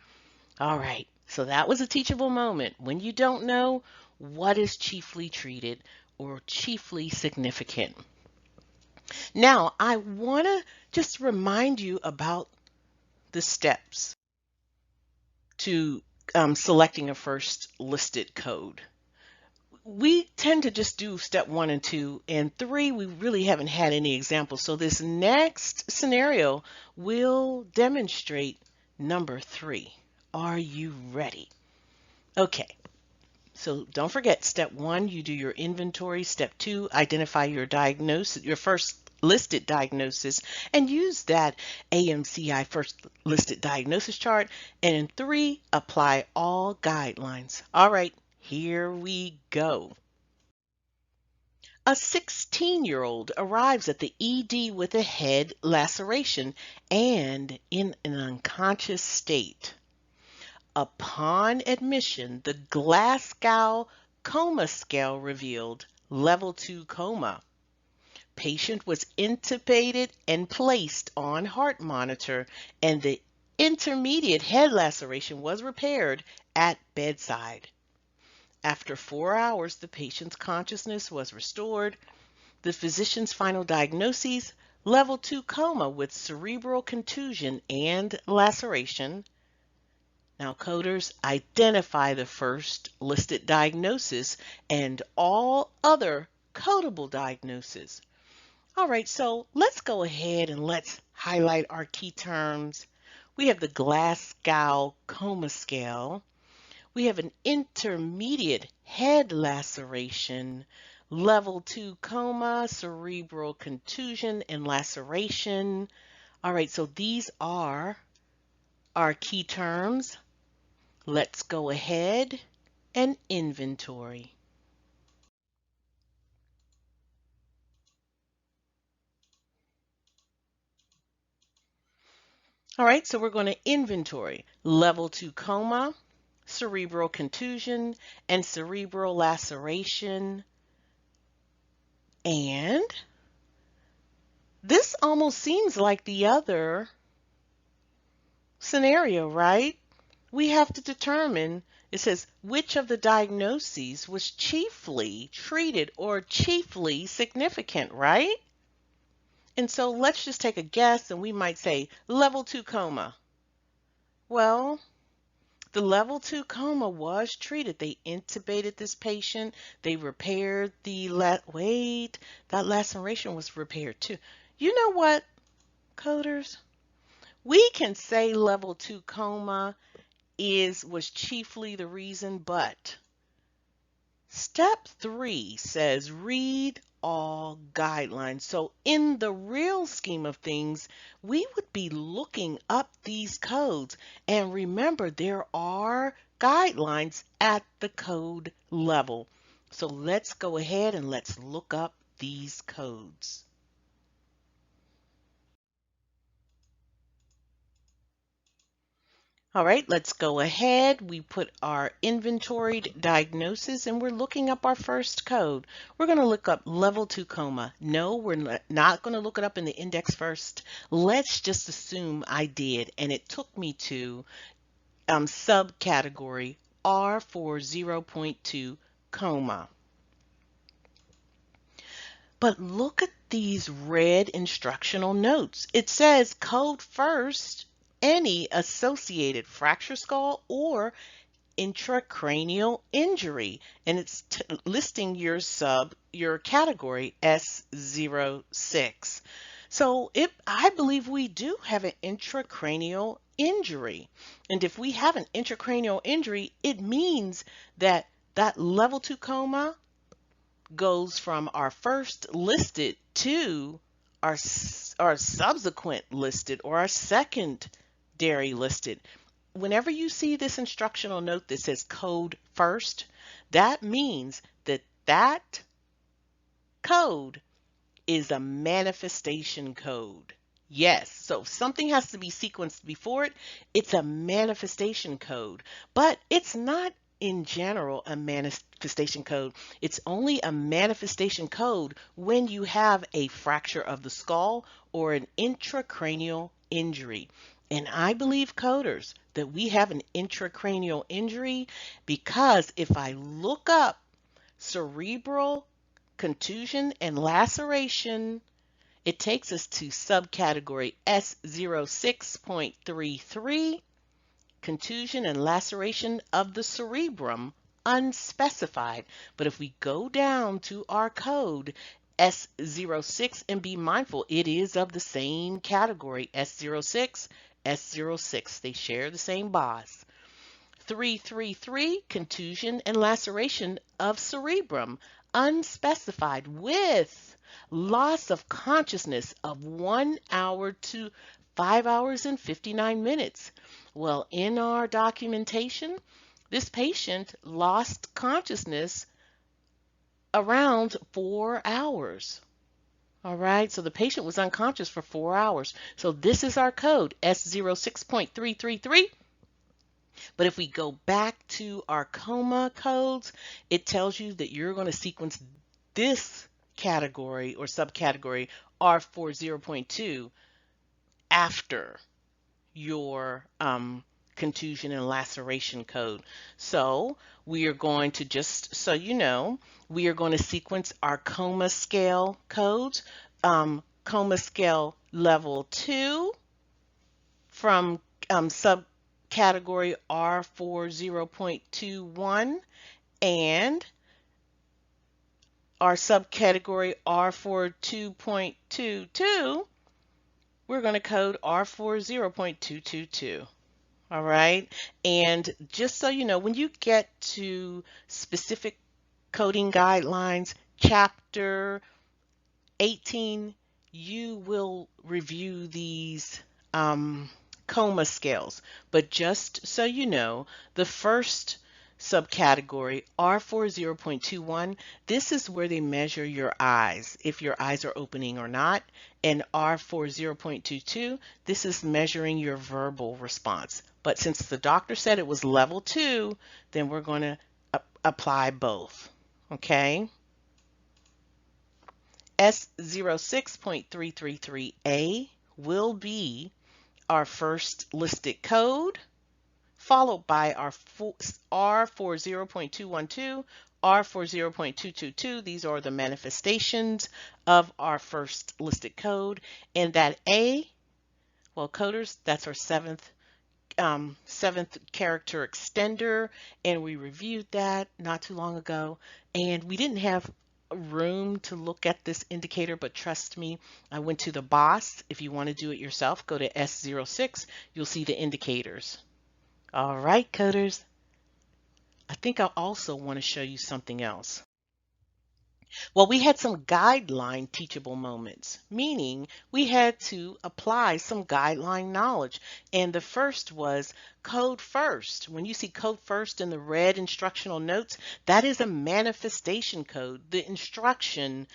A: All right, so that was a teachable moment when you don't know what is chiefly treated or chiefly significant. Now, I want to just remind you about the steps to selecting a first listed code. We tend to just do step 1 and 2, and 3 we really haven't had any examples. So this next scenario will demonstrate number 3. Are you ready? Okay, so don't forget, step 1, you do your inventory. Step 2, identify your diagnosis, your first listed diagnosis, and use that AMCI first listed diagnosis chart. And in 3, apply all guidelines. All right, here we go. A 16-year-old arrives at the ED with a head laceration and in an unconscious state. Upon admission, the Glasgow Coma Scale revealed level 2 coma. Patient was intubated and placed on heart monitor, and the intermediate head laceration was repaired at bedside. After 4 hours, the patient's consciousness was restored. The physician's final diagnoses, level 2 coma with cerebral contusion and laceration. Now, coders, identify the first listed diagnosis and all other codable diagnoses. All right, so let's go ahead and let's highlight our key terms. We have the Glasgow Coma Scale. We have an intermediate head laceration, level 2 coma, cerebral contusion, and laceration. All right, so these are our key terms. Let's go ahead and inventory. All right, so we're going to inventory level 2 coma, cerebral contusion, and cerebral laceration. And this almost seems like the other scenario, right? We have to determine, it says, which of the diagnoses was chiefly treated or chiefly significant, right? And so let's just take a guess, and we might say level 2 coma. Well, the level 2 coma was treated. They intubated this patient. They repaired the that laceration was repaired too. You know what, coders? We can say level 2 coma was chiefly the reason, but step 3 says read all guidelines. So in the real scheme of things, we would be looking up these codes. And remember, there are guidelines at the code level. So let's go ahead and let's look up these codes. All right, let's go ahead. We put our inventoried diagnosis and we're looking up our first code. We're going to look up level 2 coma. No, we're not going to look it up in the index first. Let's just assume I did, and it took me to subcategory R40.2 coma. But look at these red instructional notes. It says code first any associated fracture skull or intracranial injury, and it's listing your category S06. So I believe we do have an intracranial injury, and if we have an intracranial injury, it means that that level 2 coma goes from our first listed to our subsequent listed or our secondary listed. Whenever you see this instructional note that says code first, that means that that code is a manifestation code. Yes, so if something has to be sequenced before it, it's a manifestation code, but it's not in general a manifestation code. It's only a manifestation code when you have a fracture of the skull or an intracranial injury. And I believe, coders, that we have an intracranial injury because if I look up cerebral contusion and laceration, it takes us to subcategory S06.33, contusion and laceration of the cerebrum, unspecified. But if we go down to our code S06, and be mindful, it is of the same category, S06, S06. They share the same BOS. 333, contusion and laceration of cerebrum, unspecified, with loss of consciousness of 1 hour to 5 hours and 59 minutes. Well, in our documentation, this patient lost consciousness around 4 hours. All right, so the patient was unconscious for 4 hours. So this is our code, S06.333. But if we go back to our coma codes, it tells you that you're going to sequence this category or subcategory R40.2 after your contusion and laceration code. So we are going to, just so you know, we are going to sequence our coma scale codes, coma scale level 2 from subcategory R40.21 and our subcategory R42.22, we're going to code R40.222. All right. And just so you know, when you get to specific coding guidelines, chapter 18, you will review these coma scales. But just so you know, the first subcategory R40.21, this is where they measure your eyes, if your eyes are opening or not. And R40.22, this is measuring your verbal response. But since the doctor said it was level 2, then we're going to apply both. Okay. S06.333A will be our first listed code, followed by our R40.212, R40.222. These are the manifestations of our first listed code. And that A, well, coders, that's our seventh character extender, and we reviewed that not too long ago, and we didn't have room to look at this indicator, but trust me, I went to the BOS. If you want to do it yourself, go to S06, you'll see the indicators. All right, coders, I think I also want to show you something else. Well, we had some guideline teachable moments, meaning we had to apply some guideline knowledge. And the first was code first. When you see code first in the red instructional notes, that is a manifestation code. The instruction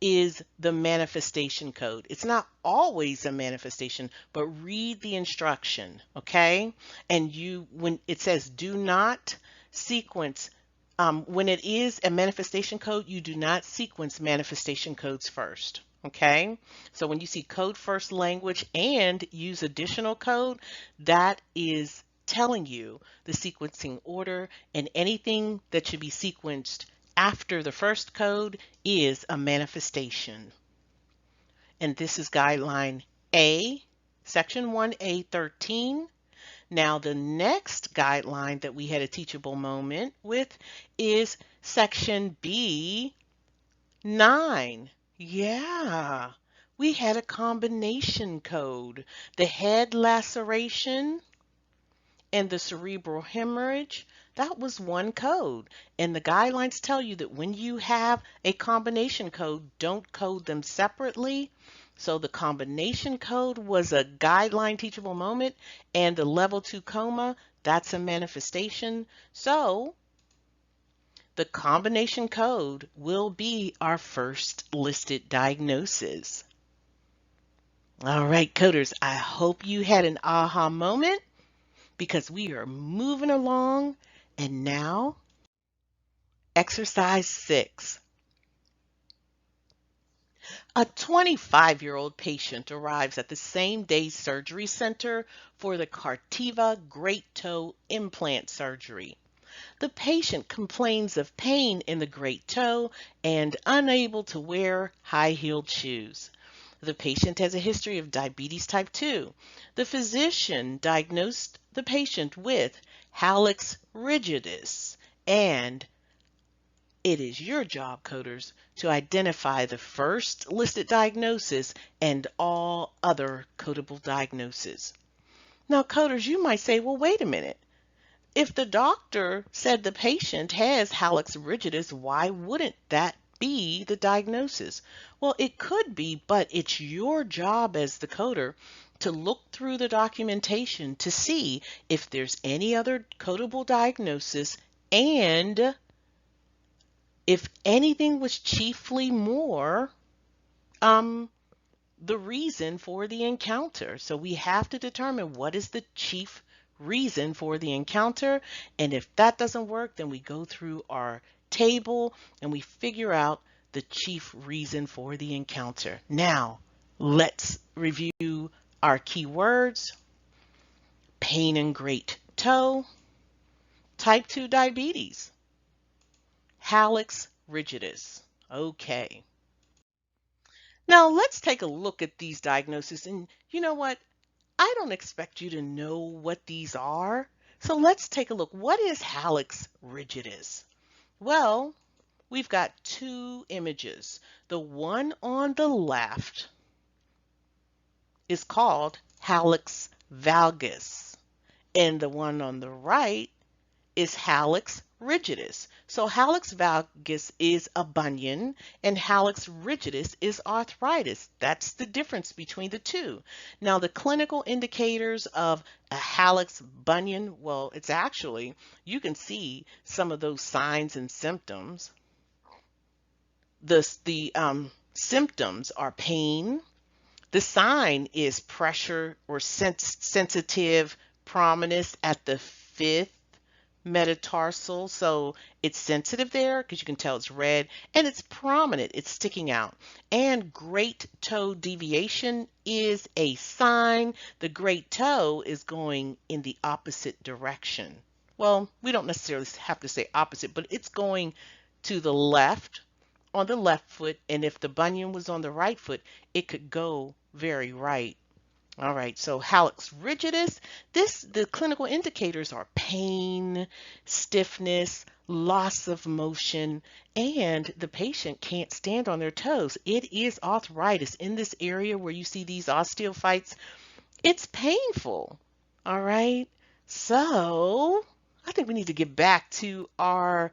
A: is the manifestation code. It's not always a manifestation, but read the instruction, okay? And when it says do not sequence, when it is a manifestation code, you do not sequence manifestation codes first. Okay, so when you see code first language and use additional code, that is telling you the sequencing order, and anything that should be sequenced after the first code is a manifestation. And this is guideline A, section 1A13. Now, the next guideline that we had a teachable moment with is section B9. Yeah, we had a combination code. The head laceration and the cerebral hemorrhage, that was one code. And the guidelines tell you that when you have a combination code, don't code them separately. So the combination code was a guideline teachable moment, and the level 2 coma, that's a manifestation. So the combination code will be our first listed diagnosis. All right, coders, I hope you had an aha moment, because we are moving along. And now, exercise 6. A 25-year-old patient arrives at the same day surgery center for the Cartiva great toe implant surgery. The patient complains of pain in the great toe and unable to wear high-heeled shoes. The patient has a history of diabetes type 2. The physician diagnosed the patient with hallux rigidus, and it is your job, coders, to identify the first listed diagnosis and all other codable diagnoses. Now, coders, you might say, well, wait a minute. If the doctor said the patient has hallux rigidus, why wouldn't that be the diagnosis? Well, it could be, but it's your job as the coder to look through the documentation to see if there's any other codable diagnosis, and if anything was chiefly more the reason for the encounter. So we have to determine what is the chief reason for the encounter, and if that doesn't work, then we go through our table and we figure out the chief reason for the encounter. Now, let's review our keywords: pain in great toe, type 2 diabetes, hallux rigidus. Okay. Now let's take a look at these diagnoses, and you know what? I don't expect you to know what these are. So let's take a look. What is hallux rigidus? Well, we've got two images. The one on the left is called hallux valgus, and the one on the right is hallux rigidus. So hallux valgus is a bunion and hallux rigidus is arthritis. That's the difference between the two. Now, the clinical indicators of a hallux bunion, well, it's actually, you can see some of those signs and symptoms. The symptoms are pain. The sign is pressure or sensitive prominence at the fifth metatarsal, so it's sensitive there because you can tell it's red, and it's prominent, it's sticking out. And great toe deviation is a sign. The great toe is going in the opposite direction. Well, we don't necessarily have to say opposite, but it's going to the left on the left foot, and if the bunion was on the right foot, it could go very right. All right, so hallux rigidus, the clinical indicators are pain, stiffness, loss of motion, and the patient can't stand on their toes. It is arthritis in this area where you see these osteophytes. It's painful. All right, so I think we need to get back to our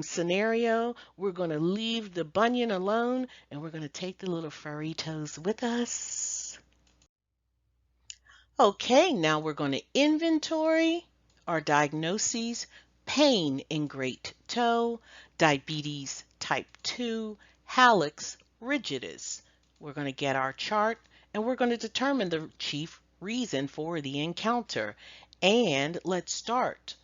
A: scenario, we're going to leave the bunion alone and we're going to take the little furry toes with us. Okay, now we're going to inventory our diagnoses: pain in great toe, diabetes type 2, hallux rigidus. We're going to get our chart and we're going to determine the chief reason for the encounter. And let's start.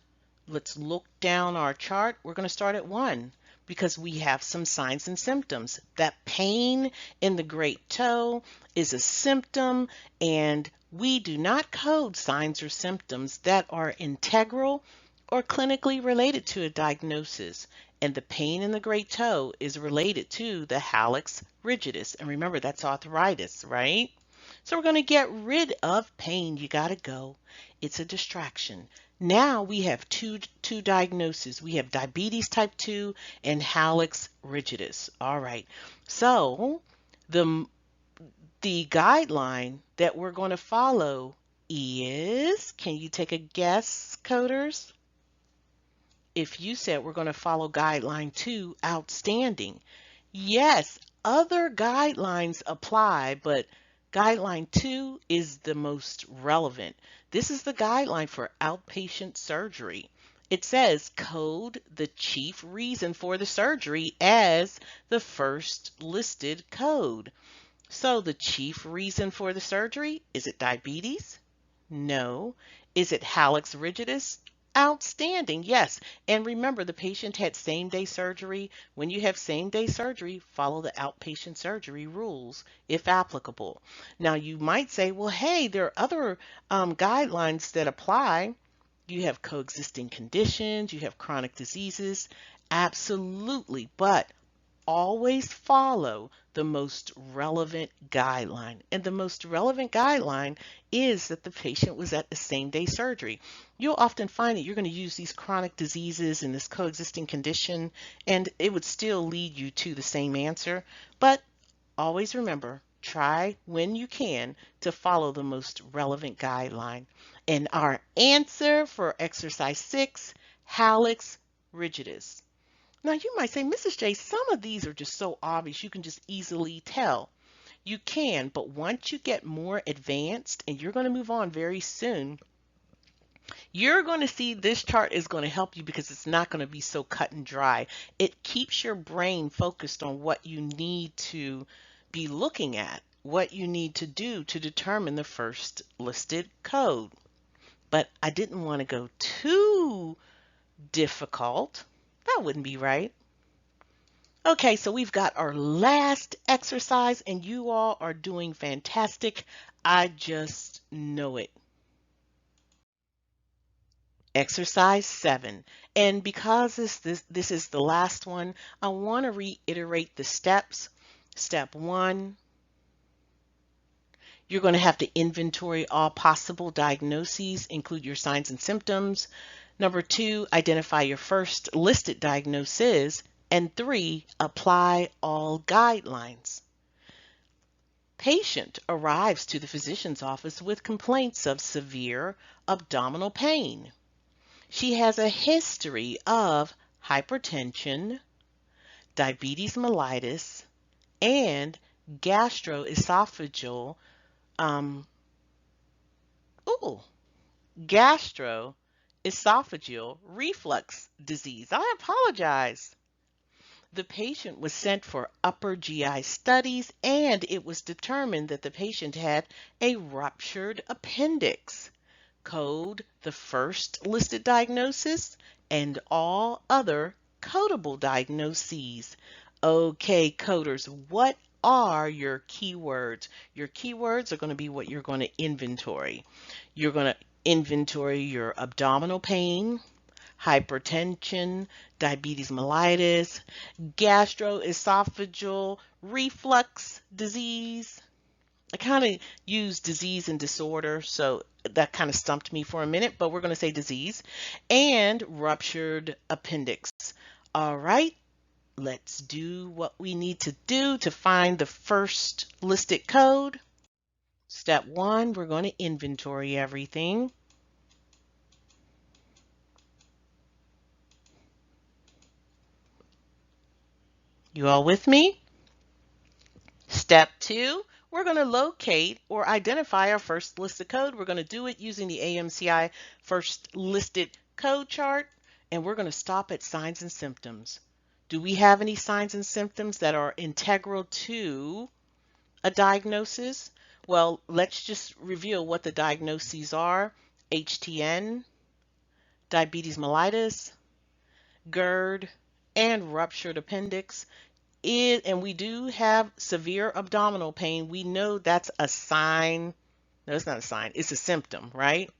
A: Let's look down our chart. We're going to start at 1 because we have some signs and symptoms. That pain in the great toe is a symptom, and we do not code signs or symptoms that are integral or clinically related to a diagnosis. And the pain in the great toe is related to the hallux rigidus. And remember, that's arthritis, right? So we're going to get rid of pain. You got to go. It's a distraction. Now we have two diagnoses. We have diabetes type 2 and hallux rigidus. All right. So the guideline that we're going to follow is, can you take a guess, coders? If you said we're going to follow guideline 2, outstanding. Yes, other guidelines apply, but guideline 2 is the most relevant. This is the guideline for outpatient surgery. It says code the chief reason for the surgery as the first listed code. So the chief reason for the surgery, is it diabetes? No. Is it hallux rigidus? Outstanding, yes. And remember, the patient had same-day surgery. When you have same-day surgery, follow the outpatient surgery rules, if applicable. Now, you might say, well, hey, there are other guidelines that apply. You have coexisting conditions, you have chronic diseases. Absolutely, but always follow the most relevant guideline. And the most relevant guideline is that the patient was at the same day surgery. You'll often find that you're going to use these chronic diseases and this coexisting condition, and it would still lead you to the same answer. But always remember, try when you can to follow the most relevant guideline. And our answer for exercise 6, hallux rigidus. Now you might say, Mrs. J, some of these are just so obvious you can just easily tell. You can, but once you get more advanced, and you're going to move on very soon, you're going to see this chart is going to help you because it's not going to be so cut and dry. It keeps your brain focused on what you need to be looking at, what you need to do to determine the first listed code. But I didn't want to go too difficult. That wouldn't be right. Okay, so we've got our last exercise and you all are doing fantastic. I just know it. Exercise 7. And because this is the last one, I want to reiterate the steps. Step 1, you're going to have to inventory all possible diagnoses, include your signs and symptoms. Number 2, identify your first listed diagnosis. And 3, apply all guidelines. Patient arrives to the physician's office with complaints of severe abdominal pain. She has a history of hypertension, diabetes mellitus, and gastroesophageal gastroesophageal reflux disease. I apologize. The patient was sent for upper GI studies, and it was determined that the patient had a ruptured appendix. Code the first listed diagnosis and all other codable diagnoses. Okay, coders, what are your keywords? Your keywords are going to be what you're going to inventory. You're going to inventory your abdominal pain, hypertension, diabetes mellitus, gastroesophageal reflux disease. I kind of use disease and disorder, so that kind of stumped me for a minute, but we're going to say disease, and ruptured appendix. All right, let's do what we need to do to find the first listed code. Step 1, we're going to inventory everything. You all with me? Step 2, we're going to locate or identify our first listed code. We're going to do it using the AMCI first listed code chart, and we're going to stop at signs and symptoms. Do we have any signs and symptoms that are integral to a diagnosis? Well, let's just review what the diagnoses are. HTN, diabetes mellitus, GERD, and ruptured appendix. And we do have severe abdominal pain. We know that's a sign. No, it's not a sign. It's a symptom, right?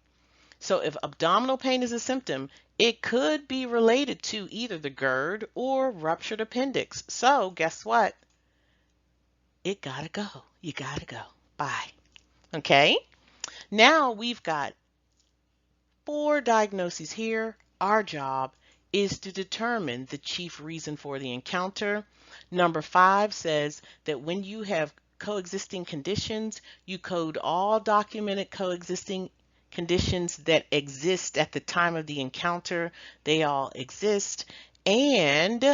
A: So if abdominal pain is a symptom, it could be related to either the GERD or ruptured appendix. So guess what? It gotta go. You gotta go. Bye. Okay. Now we've got 4 diagnoses here. Our job is to determine the chief reason for the encounter. Number 5 says that when you have coexisting conditions, you code all documented coexisting conditions that exist at the time of the encounter. They all exist, and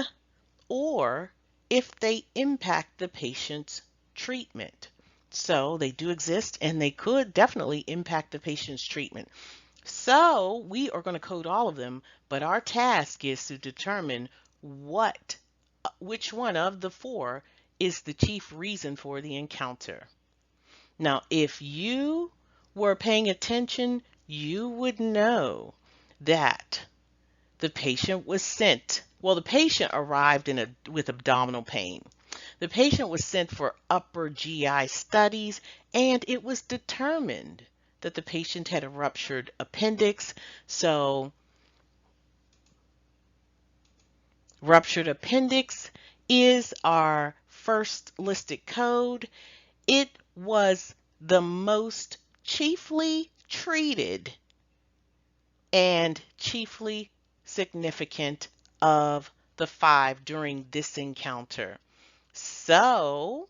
A: or if they impact the patient's treatment. So they do exist, and they could definitely impact the patient's treatment. So we are going to code all of them, but our task is to determine which one of the 4 is the chief reason for the encounter. Now, if you were paying attention, you would know that the patient was sent. Well, the patient arrived with abdominal pain. The patient was sent for upper GI studies, and it was determined that the patient had a ruptured appendix. So ruptured appendix is our first listed code. It was the most chiefly treated and chiefly significant of the 5 during this encounter. So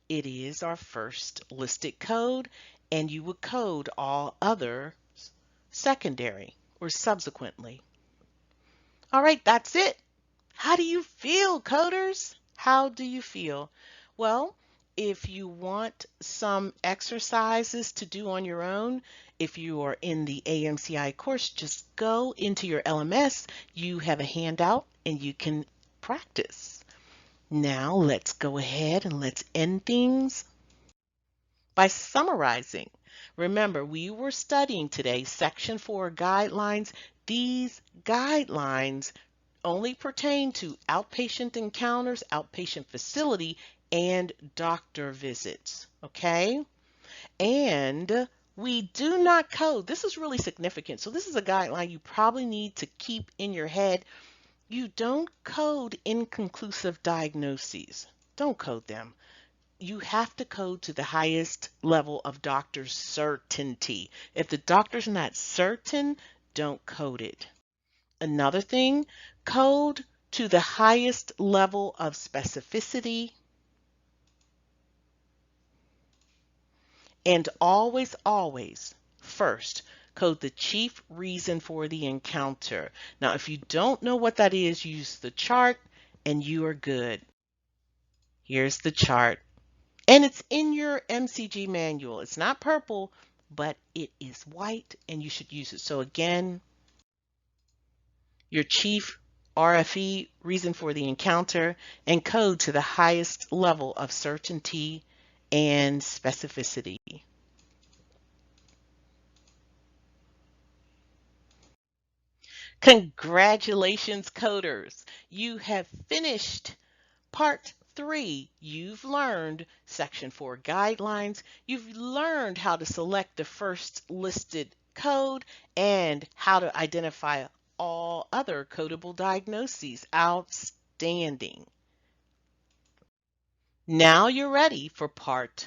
A: it is our first listed code, and you would code all others secondary or subsequently. All right, that's it. How do you feel, coders? How do you feel? Well, if you want some exercises to do on your own, if you are in the AMCI course, just go into your LMS. You have a handout and you can practice. Now let's go ahead and let's end things by summarizing. Remember, we were studying today Section 4 guidelines. These guidelines only pertain to outpatient encounters, outpatient facility, and doctor visits, okay? And we do not code. This is really significant. So this is a guideline you probably need to keep in your head. You don't code inconclusive diagnoses. Don't code them. You have to code to the highest level of doctor certainty. If the doctor's not certain, don't code it. Another thing, code to the highest level of specificity. And always, always, first, code the chief reason for the encounter. Now, if you don't know what that is, use the chart and you are good. Here's the chart. And it's in your MCG manual. It's not purple, but it is white and you should use it. So again, your chief RFE, reason for the encounter, and code to the highest level of certainty and specificity. Congratulations, coders. You have finished Part 3. You've learned Section 4 guidelines. You've learned how to select the first listed code and how to identify all other codable diagnoses. Outstanding. Now you're ready for Part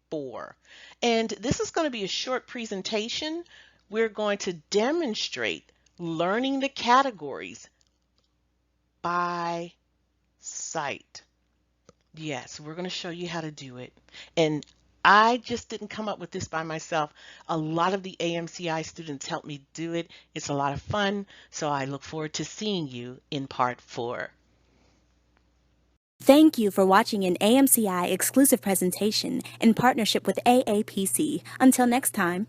A: 4. And this is going to be a short presentation. We're going to demonstrate learning the categories by sight. Yes, we're going to show you how to do it. And I just didn't come up with this by myself. A lot of the AMCI students helped me do it. It's a lot of fun. So I look forward to seeing you in Part 4.
B: Thank you for watching an AMCI exclusive presentation in partnership with AAPC. Until next time.